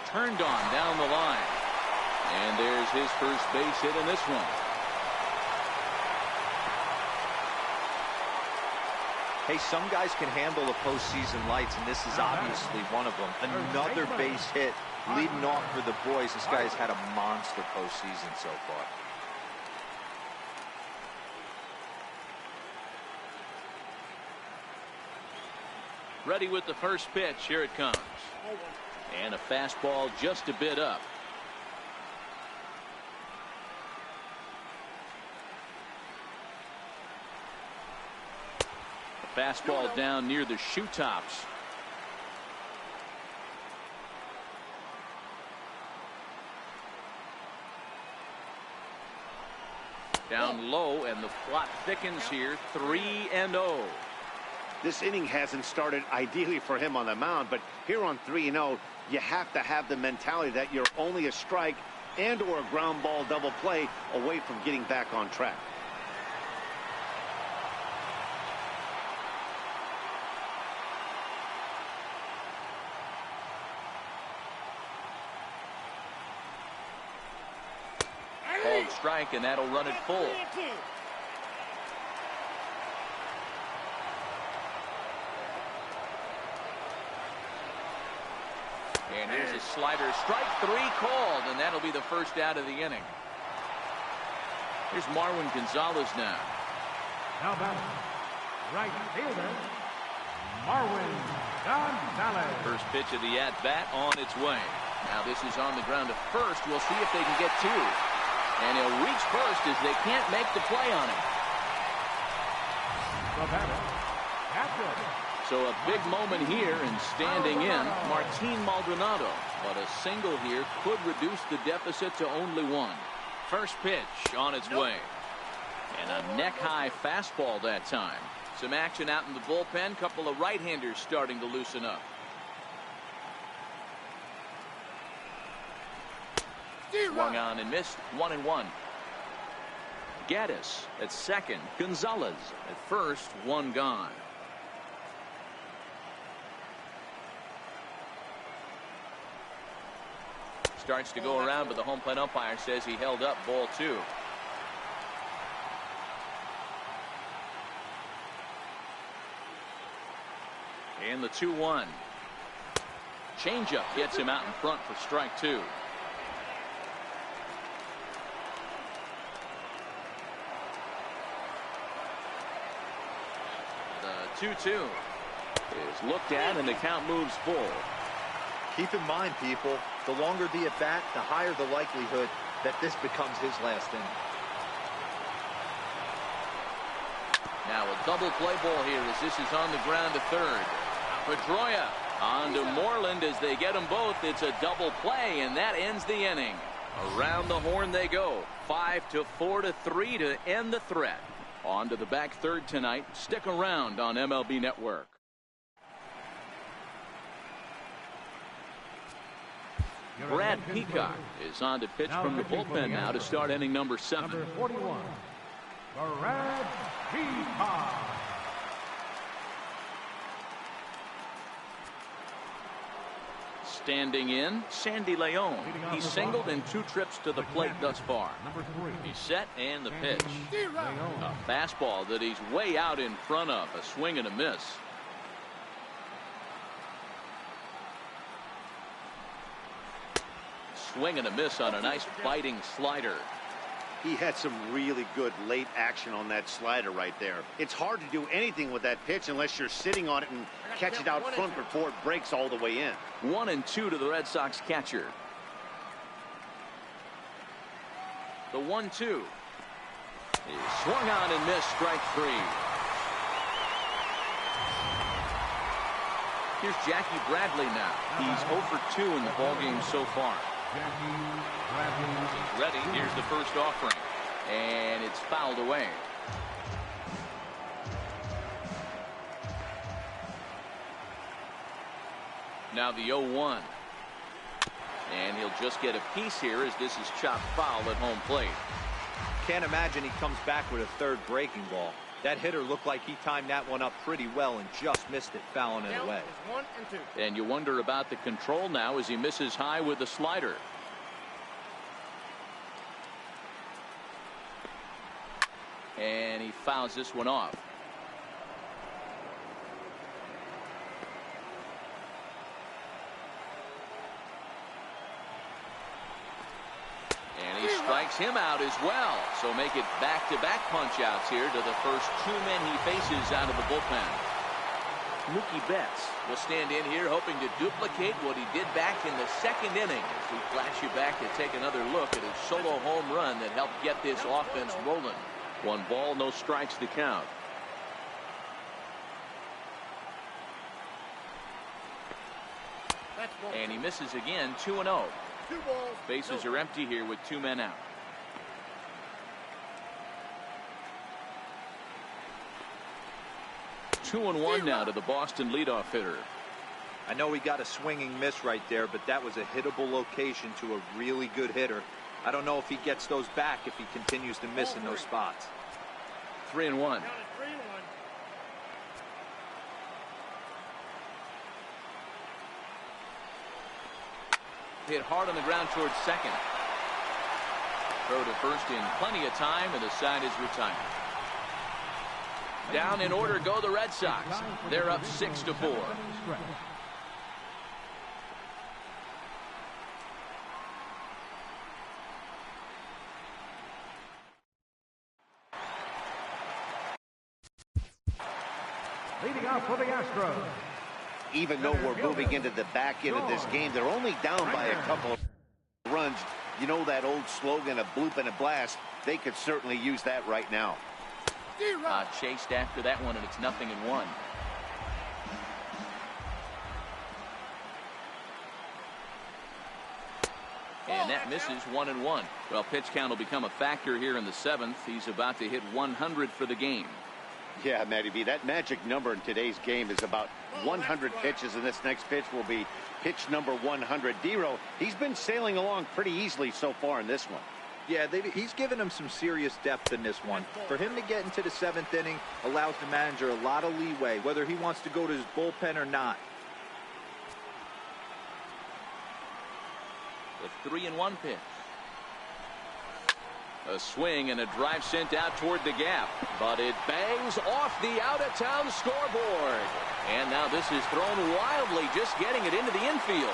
Turned on down the line. And there's his first base hit in this one. Hey, some guys can handle the postseason lights, and this is obviously one of them. Another base hit leading off for the boys. This guy's had a monster postseason so far. Ready with the first pitch. Here it comes. And a fastball just a bit up. A fastball down near the shoe tops. Down low, and the plot thickens here. 3-0. This inning hasn't started ideally for him on the mound, but here on 3-0, you have to have the mentality that you're only a strike and or a ground ball double play away from getting back on track. Called strike, and that'll run it full. And here's a slider. Strike three called, and that'll be the first out of the inning. Here's Marwin Gonzalez now. Now batting, right fielder, Marwin Gonzalez. First pitch of the at-bat on its way. Now this is on the ground to first. We'll see if they can get two. And he'll reach first as they can't make the play on him. The batter, catcher. So a big moment here, and standing in, Martin Maldonado. But a single here could reduce the deficit to only one. First pitch on its way. And a neck-high fastball that time. Some action out in the bullpen. Couple of right-handers starting to loosen up. Swung on and missed. 1-1. Gaddis at second. Gonzalez at first. One gone. Starts to go around, but the home plate umpire says he held up. Ball two. And the 2-1. Changeup gets him out in front for strike two. The 2-2 is looked at, and the count moves full. Keep in mind, people, the longer the at-bat, the higher the likelihood that this becomes his last inning. Now a double play ball here as this is on the ground to third. Pedroia on to Moreland as they get them both. It's a double play, and that ends the inning. Around the horn they go. 5-4-3 to end the threat. On to the back third tonight. Stick around on MLB Network. Brad Peacock is on to pitch from the bullpen now to start inning number 7. Number 41, Brad Peacock. Standing in, Sandy Leon. He's singled in 2 trips to the plate thus far. Number 3, He's set, and the pitch. A fastball that he's way out in front of. A swing and a miss. Swing and a miss on a nice biting slider. He had some really good late action on that slider right there. It's hard to do anything with that pitch unless you're sitting on it and catch it out front before it breaks all the way in. 1-2 to the Red Sox catcher. The 1-2 is swung on and missed. Strike 3. Here's Jackie Bradley now. He's 0 for 2 in the ballgame so far. He's ready. Here's the first offering. And it's fouled away. Now the 0-1. And he'll just get a piece here as this is chopped foul at home plate. Can't imagine he comes back with a third breaking ball. That hitter looked like he timed that one up pretty well and just missed it, fouling it away. 1 and 2. And you wonder about the control now as he misses high with the slider. And he fouls this one off. And he strikes him out as well. So make it back-to-back punch-outs here to the first 2 men he faces out of the bullpen. Mookie Betts will stand in here hoping to duplicate what he did back in the 2nd inning as we flash you back to take another look at his solo home run that helped get this offense rolling. 1 ball, no strikes to count. And he misses again, 2-0. 2 balls. Bases are empty here with 2 men out. Two and one now to the Boston leadoff hitter. I know he got a swinging miss right there, but that was a hittable location to a really good hitter. I don't know if he gets those back if he continues to miss in those spots. 3-1. Hit hard on the ground towards second. Throw to first in plenty of time, and the side is retired. Down in order go the Red Sox. They're up 6-4. Leading off for the Astros. Even though we're moving into the back end of this game, they're only down by a couple of runs. You know that old slogan, a bloop and a blast. They could certainly use that right now. Chased after that one, and it's 0-1. And that misses 1-1. Well, pitch count will become a factor here in the 7th. He's about to hit 100 for the game. Yeah, Matty B, that magic number in today's game is about 100 pitches, and this next pitch will be pitch number 100. Dero, he's been sailing along pretty easily so far in this one. Yeah, he's given him some serious depth in this one. For him to get into the 7th inning allows the manager a lot of leeway, whether he wants to go to his bullpen or not. The 3-1 pitch. A swing and a drive sent out toward the gap, but it bangs off the out-of-town scoreboard. And now this is thrown wildly, just getting it into the infield.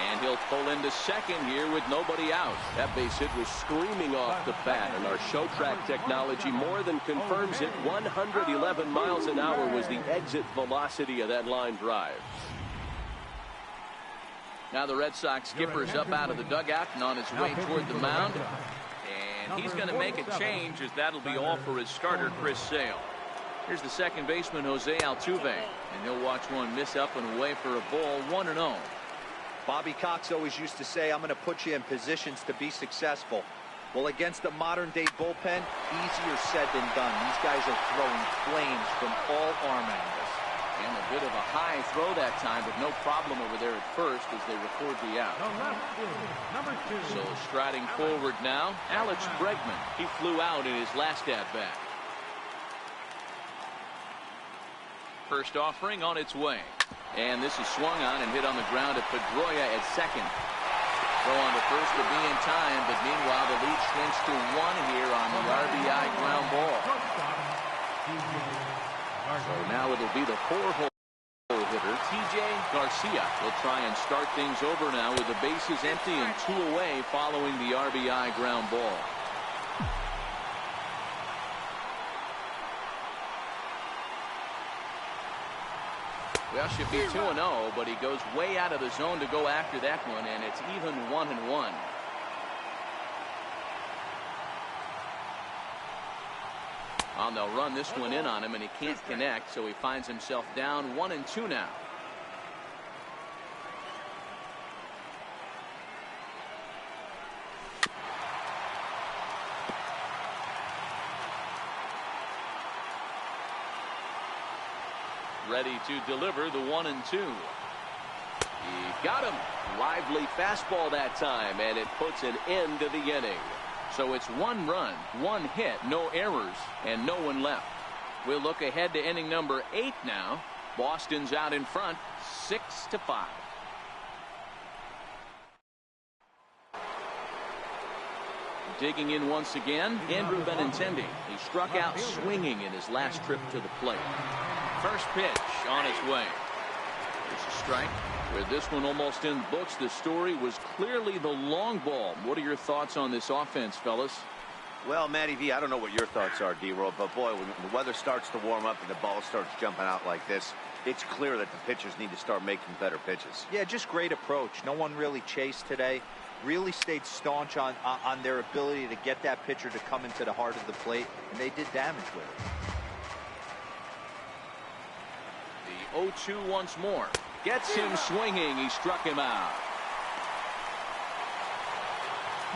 And he'll pull into second here with nobody out. That base hit was screaming off the bat, and our show track technology more than confirms it. 111 miles an hour was the exit velocity of that line drive. Now the Red Sox skipper's up out of the dugout and on his way toward the mound. And he's going to make a change as that'll be all for his starter, Chris Sale. Here's the second baseman, Jose Altuve. And he'll watch one miss up and away for a ball, 1-0. Bobby Cox always used to say, I'm going to put you in positions to be successful. Well, against the modern-day bullpen, easier said than done. These guys are throwing flames from all arm angles. And a bit of a high throw that time, but no problem over there at first as they record the out. Number 2. So striding forward now, Alex Bregman. He flew out in his last at-bat. First offering on its way. And this is swung on and hit on the ground at Pedroia at second. Throw on to first to be in time, but meanwhile the lead shrinks to 1 here on the RBI ground ball. So now it'll be the 4-hole hitter, TJ Garcia. Will try and start things over now with the bases empty and 2 away following the RBI ground ball. Well, should be 2-0, but he goes way out of the zone to go after that one, and it's even 1-1. They'll run this one in on him, and he can't connect, so he finds himself down 1-2 now. ready to deliver the 1-2. He got him. Lively fastball that time, and it puts an end to the inning. So it's 1 run, 1 hit, no errors, and no one left. We'll look ahead to inning number 8 now. Boston's out in front, 6-5. Digging in once again, Andrew Benintendi. He struck out swinging in his last trip to the plate. First pitch on its way. There's a strike. With this one almost in the books, the story was clearly the long ball. What are your thoughts on this offense, fellas? Well, Matty V, I don't know what your thoughts are, D-Roll, but boy, when the weather starts to warm up and the ball starts jumping out like this, it's clear that the pitchers need to start making better pitches. Yeah, just great approach. No one really chased today. Really stayed staunch on their ability to get that pitcher to come into the heart of the plate, and they did damage with it. The 0-2 once more. Gets him swinging. He struck him out.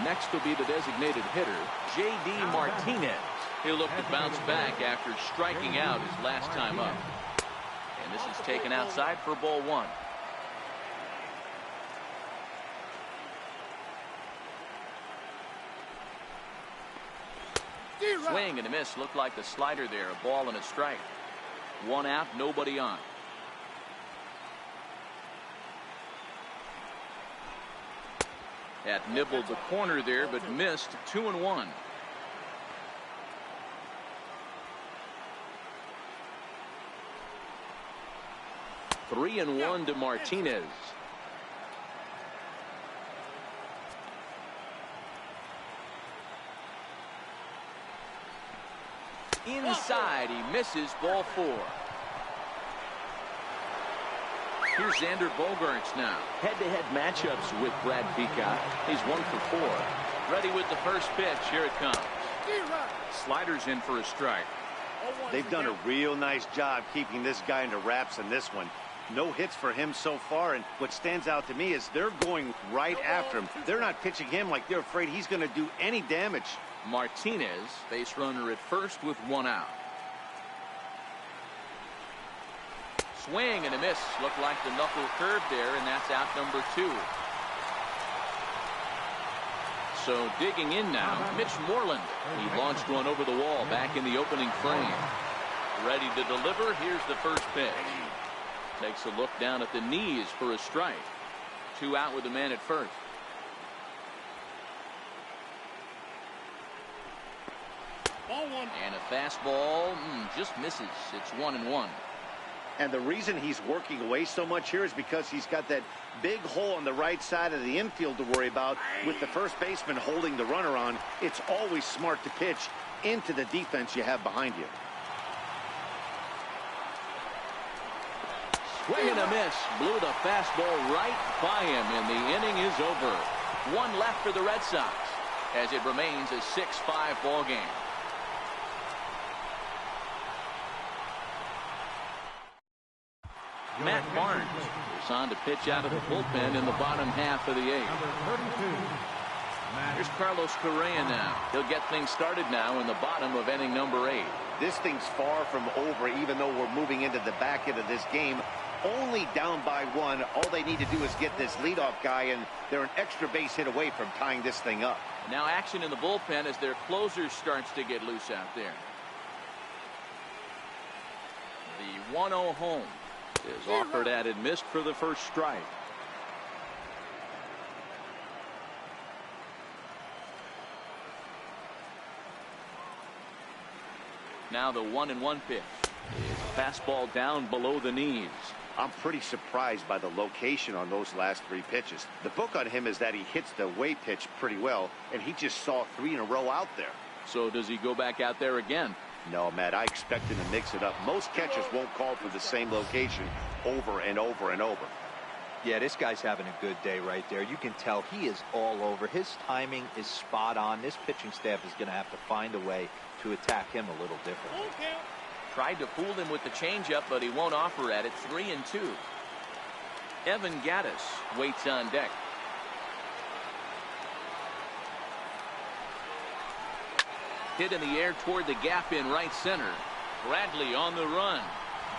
Next will be the designated hitter, J.D. Martinez. He'll look to bounce back after striking out his last time up. And this is taken outside for ball 1. Swing and a miss. Looked like the slider there. A ball and a strike. 1 out, nobody on. That nibbled the corner there, but missed. 2-1. Three and 1 to Martinez. Inside, he misses. Ball 4. Here's Xander Bogaerts now. Head-to-head matchups with Brad Peacock. He's 1 for 4. Ready with the first pitch. Here it comes. Sliders in for a strike. They've done a real nice job keeping this guy into wraps in this one. No hits for him so far, and what stands out to me is they're going right after him. They're not pitching him like they're afraid he's going to do any damage. Martinez, base runner at first with 1 out. Swing and a miss. Looked like the knuckle curve there, and that's out number 2. So digging in now, Mitch Moreland. He launched one over the wall back in the opening frame. Ready to deliver. Here's the first pitch. Takes a look down at the knees for a strike. 2 out with the man at first. And a fastball just misses. It's 1-1. And the reason he's working away so much here is because he's got that big hole on the right side of the infield to worry about. With the first baseman holding the runner on, it's always smart to pitch into the defense you have behind you. Swing and a miss. Blew the fastball right by him, and the inning is over. 1 left for the Red Sox as it remains a 6-5 ball game. Matt Barnes is on to pitch out of the bullpen in the bottom half of the 8th. Here's Carlos Correa now. He'll get things started now in the bottom of inning number 8. This thing's far from over, even though we're moving into the back end of this game. Only down by 1. All they need to do is get this leadoff guy, and they're an extra base hit away from tying this thing up. Now action in the bullpen as their closer starts to get loose out there. The 1-0 home is offered at and missed for the first strike. Now the 1-1 pitch is a fastball down below the knees. I'm pretty surprised by the location on those last 3 pitches. The book on him is that he hits the way pitch pretty well, and he just saw 3 in a row out there. So does he go back out there again? No, Matt, I expect him to mix it up. Most catchers won't call for the same location over and over and over. Yeah, this guy's having a good day right there. You can tell he is all over. His timing is spot on. This pitching staff is going to have to find a way to attack him a little differently. Tried to fool him with the changeup, but he won't offer at it. 3-2. Evan Gattis waits on deck. Hit in the air toward the gap in right center. Bradley on the run.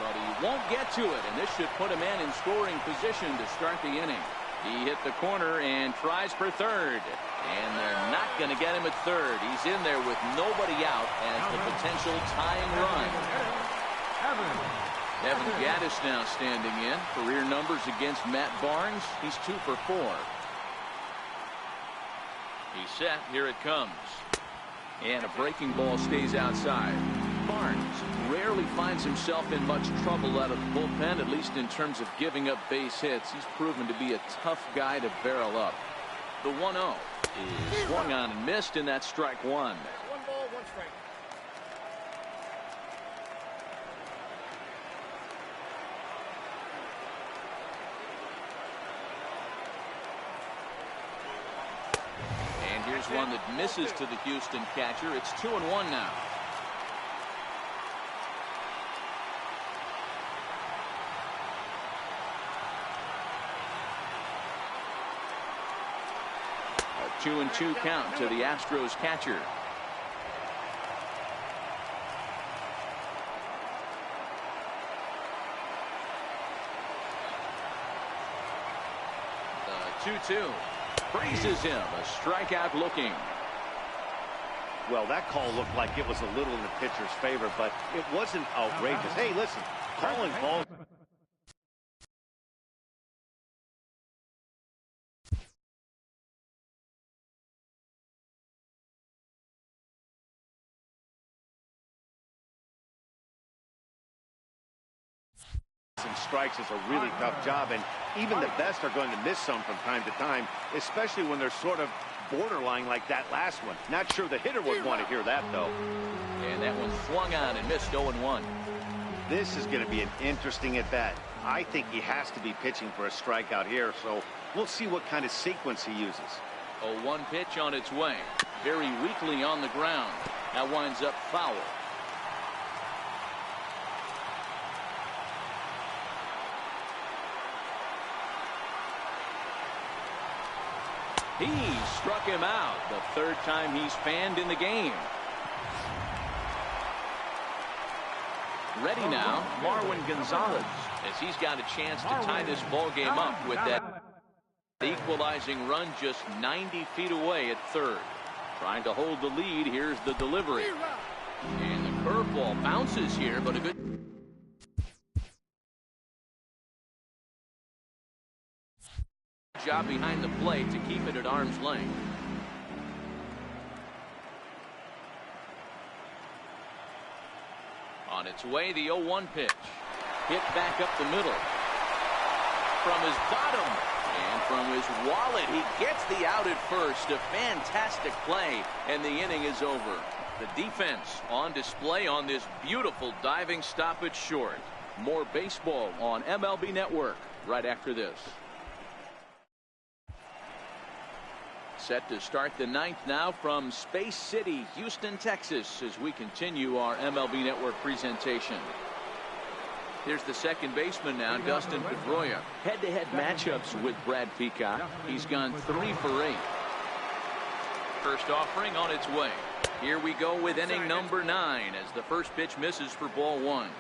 but he won't get to it, and this should put a man in scoring position to start the inning. He hit the corner and tries for third, and they're not going to get him at third. He's in there with nobody out as the potential tying run. Evan Gattis now standing in. Career numbers against Matt Barnes. He's 2 for 4. He's set. Here it comes. And a breaking ball stays outside. Barnes rarely finds himself in much trouble out of the bullpen, at least in terms of giving up base hits. He's proven to be a tough guy to barrel up. The 1-0 is swung on and missed, and that's strike one. 1 ball, 1 strike. And here's one that misses to the Houston catcher. It's 2-1 now. A 2-2 count to the Astros catcher. The 2-2 freezes him. A strikeout looking. Well, that call looked like it was a little in the pitcher's favor, but it wasn't outrageous. Hey, listen, calling balls. And strikes is a really tough job, and even the best are going to miss some from time to time, especially when they're sort of borderline like that last one. Not sure the hitter would want to hear that, though. And that one swung on and missed. 0-1. This is going to be an interesting at bat. I think he has to be pitching for a strikeout here, so we'll see what kind of sequence he uses. 0-1 pitch on its way. Very weakly on the ground. That winds up foul. He struck him out. The third time he's fanned in the game. Ready now, Marwin Gonzalez, as he's got a chance to tie this ball game up with that equalizing run just 90 feet away at third. Trying to hold the lead. Here's the delivery. And the curveball bounces here, but a good job behind the plate to keep it at arm's length. On its way, the 0-1 pitch. Hit back up the middle. From his bottom and from his wallet, he gets the out at first. A fantastic play, and the inning is over. The defense on display on this beautiful diving stop at short. More baseball on MLB Network right after this. Set to start the ninth now from Space City, Houston, Texas, as we continue our MLB Network presentation. Here's the second baseman now, Dustin Pedroia. Head-to-head matchups with Brad Peacock. He's gone 3 for 8. First offering on its way. Here we go with inning number 9 as the first pitch misses for ball 1.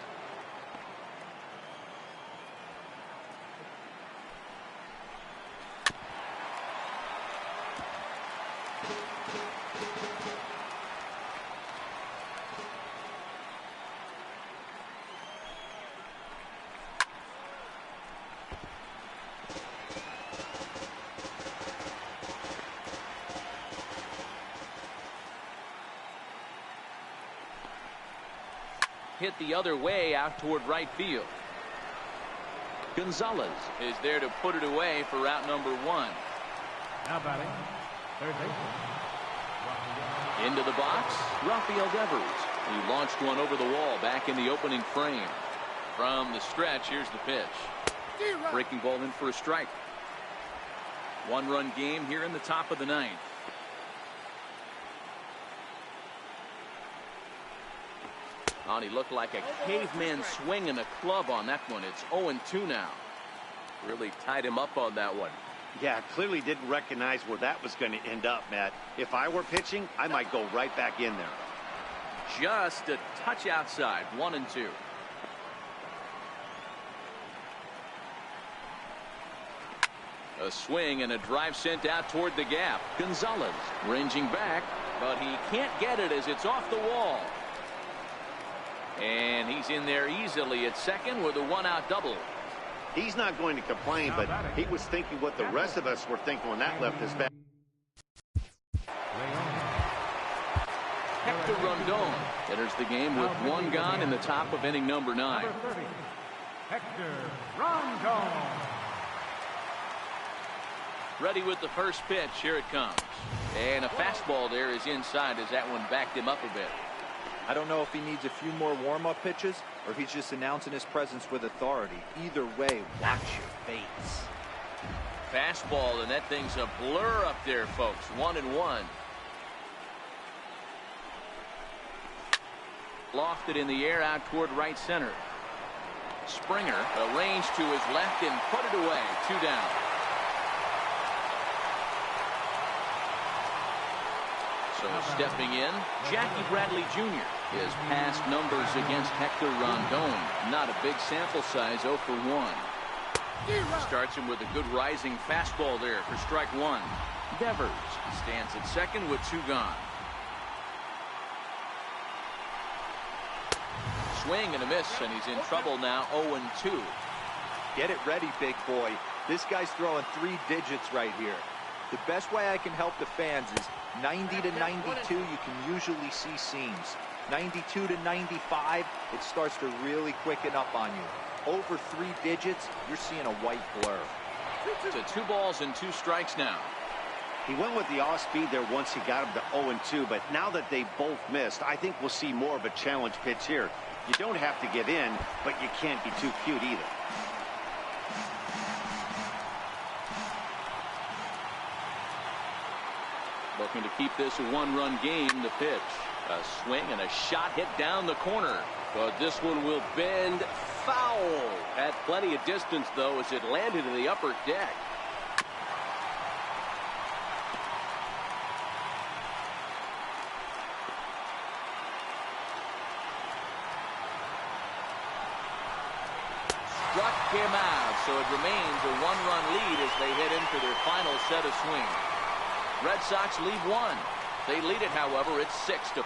Hit the other way out toward right field. Gonzalez is there to put it away for route number 1. Now batting, third baseman. Into the box, Rafael Devers. He launched one over the wall back in the opening frame. From the stretch, here's the pitch. Breaking ball in for a strike. 1-run game here in the top of the 9th. He looked like a caveman swinging a club on that one. It's 0-2 now. Really tied him up on that one. Yeah, clearly didn't recognize where that was going to end up, Matt. If I were pitching, I might go right back in there. Just a touch outside. 1-2. A swing and a drive sent out toward the gap. Gonzalez ranging back, but he can't get it as it's off the wall. And he's in there easily at second with a one-out double. He's not going to complain, but he was thinking what the rest of us were thinking when that left his back. Hector Rondon enters the game with one gone in the top of inning number 9. Number 30, Hector Rondon. Ready with the first pitch. Here it comes. And a fastball there is inside as that one backed him up a bit. I don't know if he needs a few more warm-up pitches or if he's just announcing his presence with authority. Either way, watch your face. Fastball, and that thing's a blur up there, folks. 1-1. Lofted in the air out toward right center. Springer arranged to his left and put it away. 2 down. So stepping in, Jackie Bradley Jr. His past numbers against Hector Rondon. Not a big sample size, 0 for 1. Starts him with a good rising fastball there for strike 1. Devers stands at second with 2 gone. Swing and a miss, and he's in trouble now. 0-2. Get it ready, big boy. This guy's throwing 3 digits right here. The best way I can help the fans is 90 to 92, you can usually see seams. 92 to 95, it starts to really quicken up on you. Over 3 digits, you're seeing a white blur. To 2 balls and 2 strikes now. He went with the off speed there once he got him to 0-2, but now that they both missed, I think we'll see more of a challenge pitch here. You don't have to give in, but you can't be too cute either. Looking to keep this a 1-run game. The pitch, a swing and a shot hit down the corner, but this one will bend foul. At plenty of distance though as it landed in the upper deck. Struck him out, so it remains a 1-run lead as they head into their final set of swings. Red Sox lead 1. They lead it, however, it's 6-5.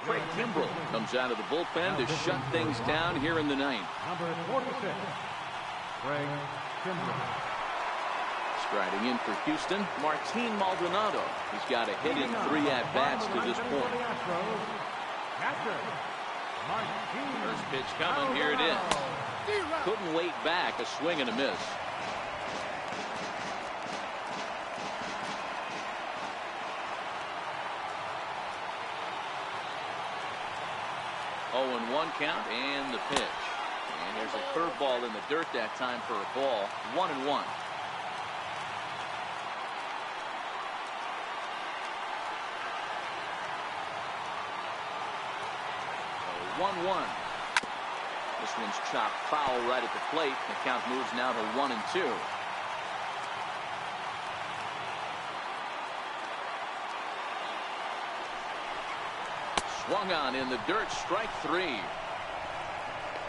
Craig Kimbrel comes out of the bullpen to shut things down here in the 9th. Number 46, Craig Kimbrel. Striding in for Houston, Martin Maldonado. He's got a hit in 3 at-bats to this point. First pitch coming. Here it is. Couldn't wait back. A swing and a miss. Oh, and 1 count and the pitch. And there's a curveball in the dirt that time for a ball. 1-1. 1-1. This one's chopped foul right at the plate. The count moves now to 1-2. Swung on in the dirt, strike 3.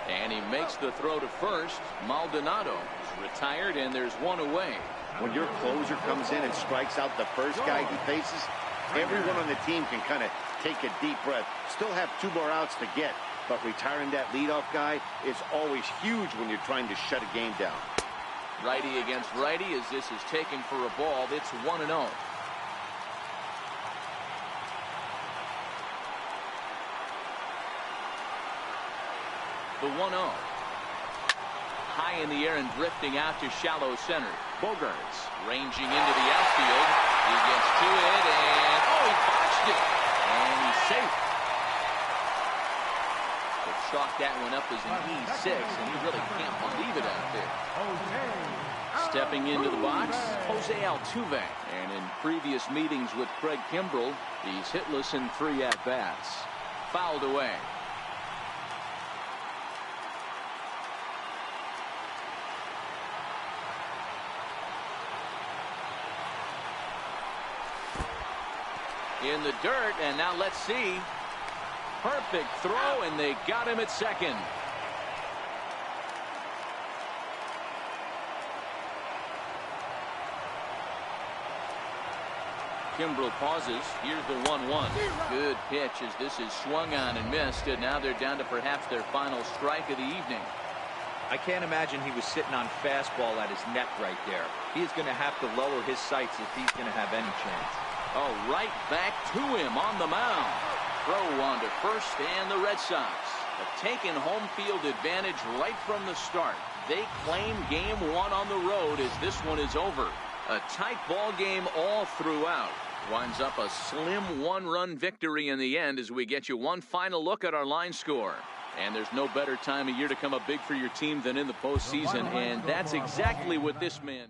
And he makes the throw to first. Maldonado is retired, and there's 1 away. When your closer comes in and strikes out the first guy he faces, everyone on the team can kind of take a deep breath. Still have 2 more outs to get, but retiring that leadoff guy is always huge when you're trying to shut a game down. Righty against righty as this is taken for a ball. It's 1-0. The 1-0. High in the air and drifting out to shallow center. Bogaerts ranging into the outfield. He gets to it and he botched it. And he's safe. They chalk that one up as an E6, and you really can't believe it out there. Stepping into the box, Jose Altuve. And in previous meetings with Craig Kimbrel, he's hitless in 3 at-bats. Fouled away. In the dirt, and now let's see. perfect throw, and they got him at second. Kimbrel pauses. Here's the 1-1. Good pitch as this is swung on and missed, and now they're down to perhaps their final strike of the evening. I can't imagine he was sitting on fastball at his neck right there. He is going to have to lower his sights if he's going to have any chance. Oh, right back to him on the mound. Throw on to first, and the Red Sox have taken home field advantage right from the start. They claim game one on the road as this one is over. A tight ball game all throughout. Winds up a slim one-run victory in the end as we get you one final look at our line score. And there's no better time of year to come up big for your team than in the postseason, and that's exactly what this man...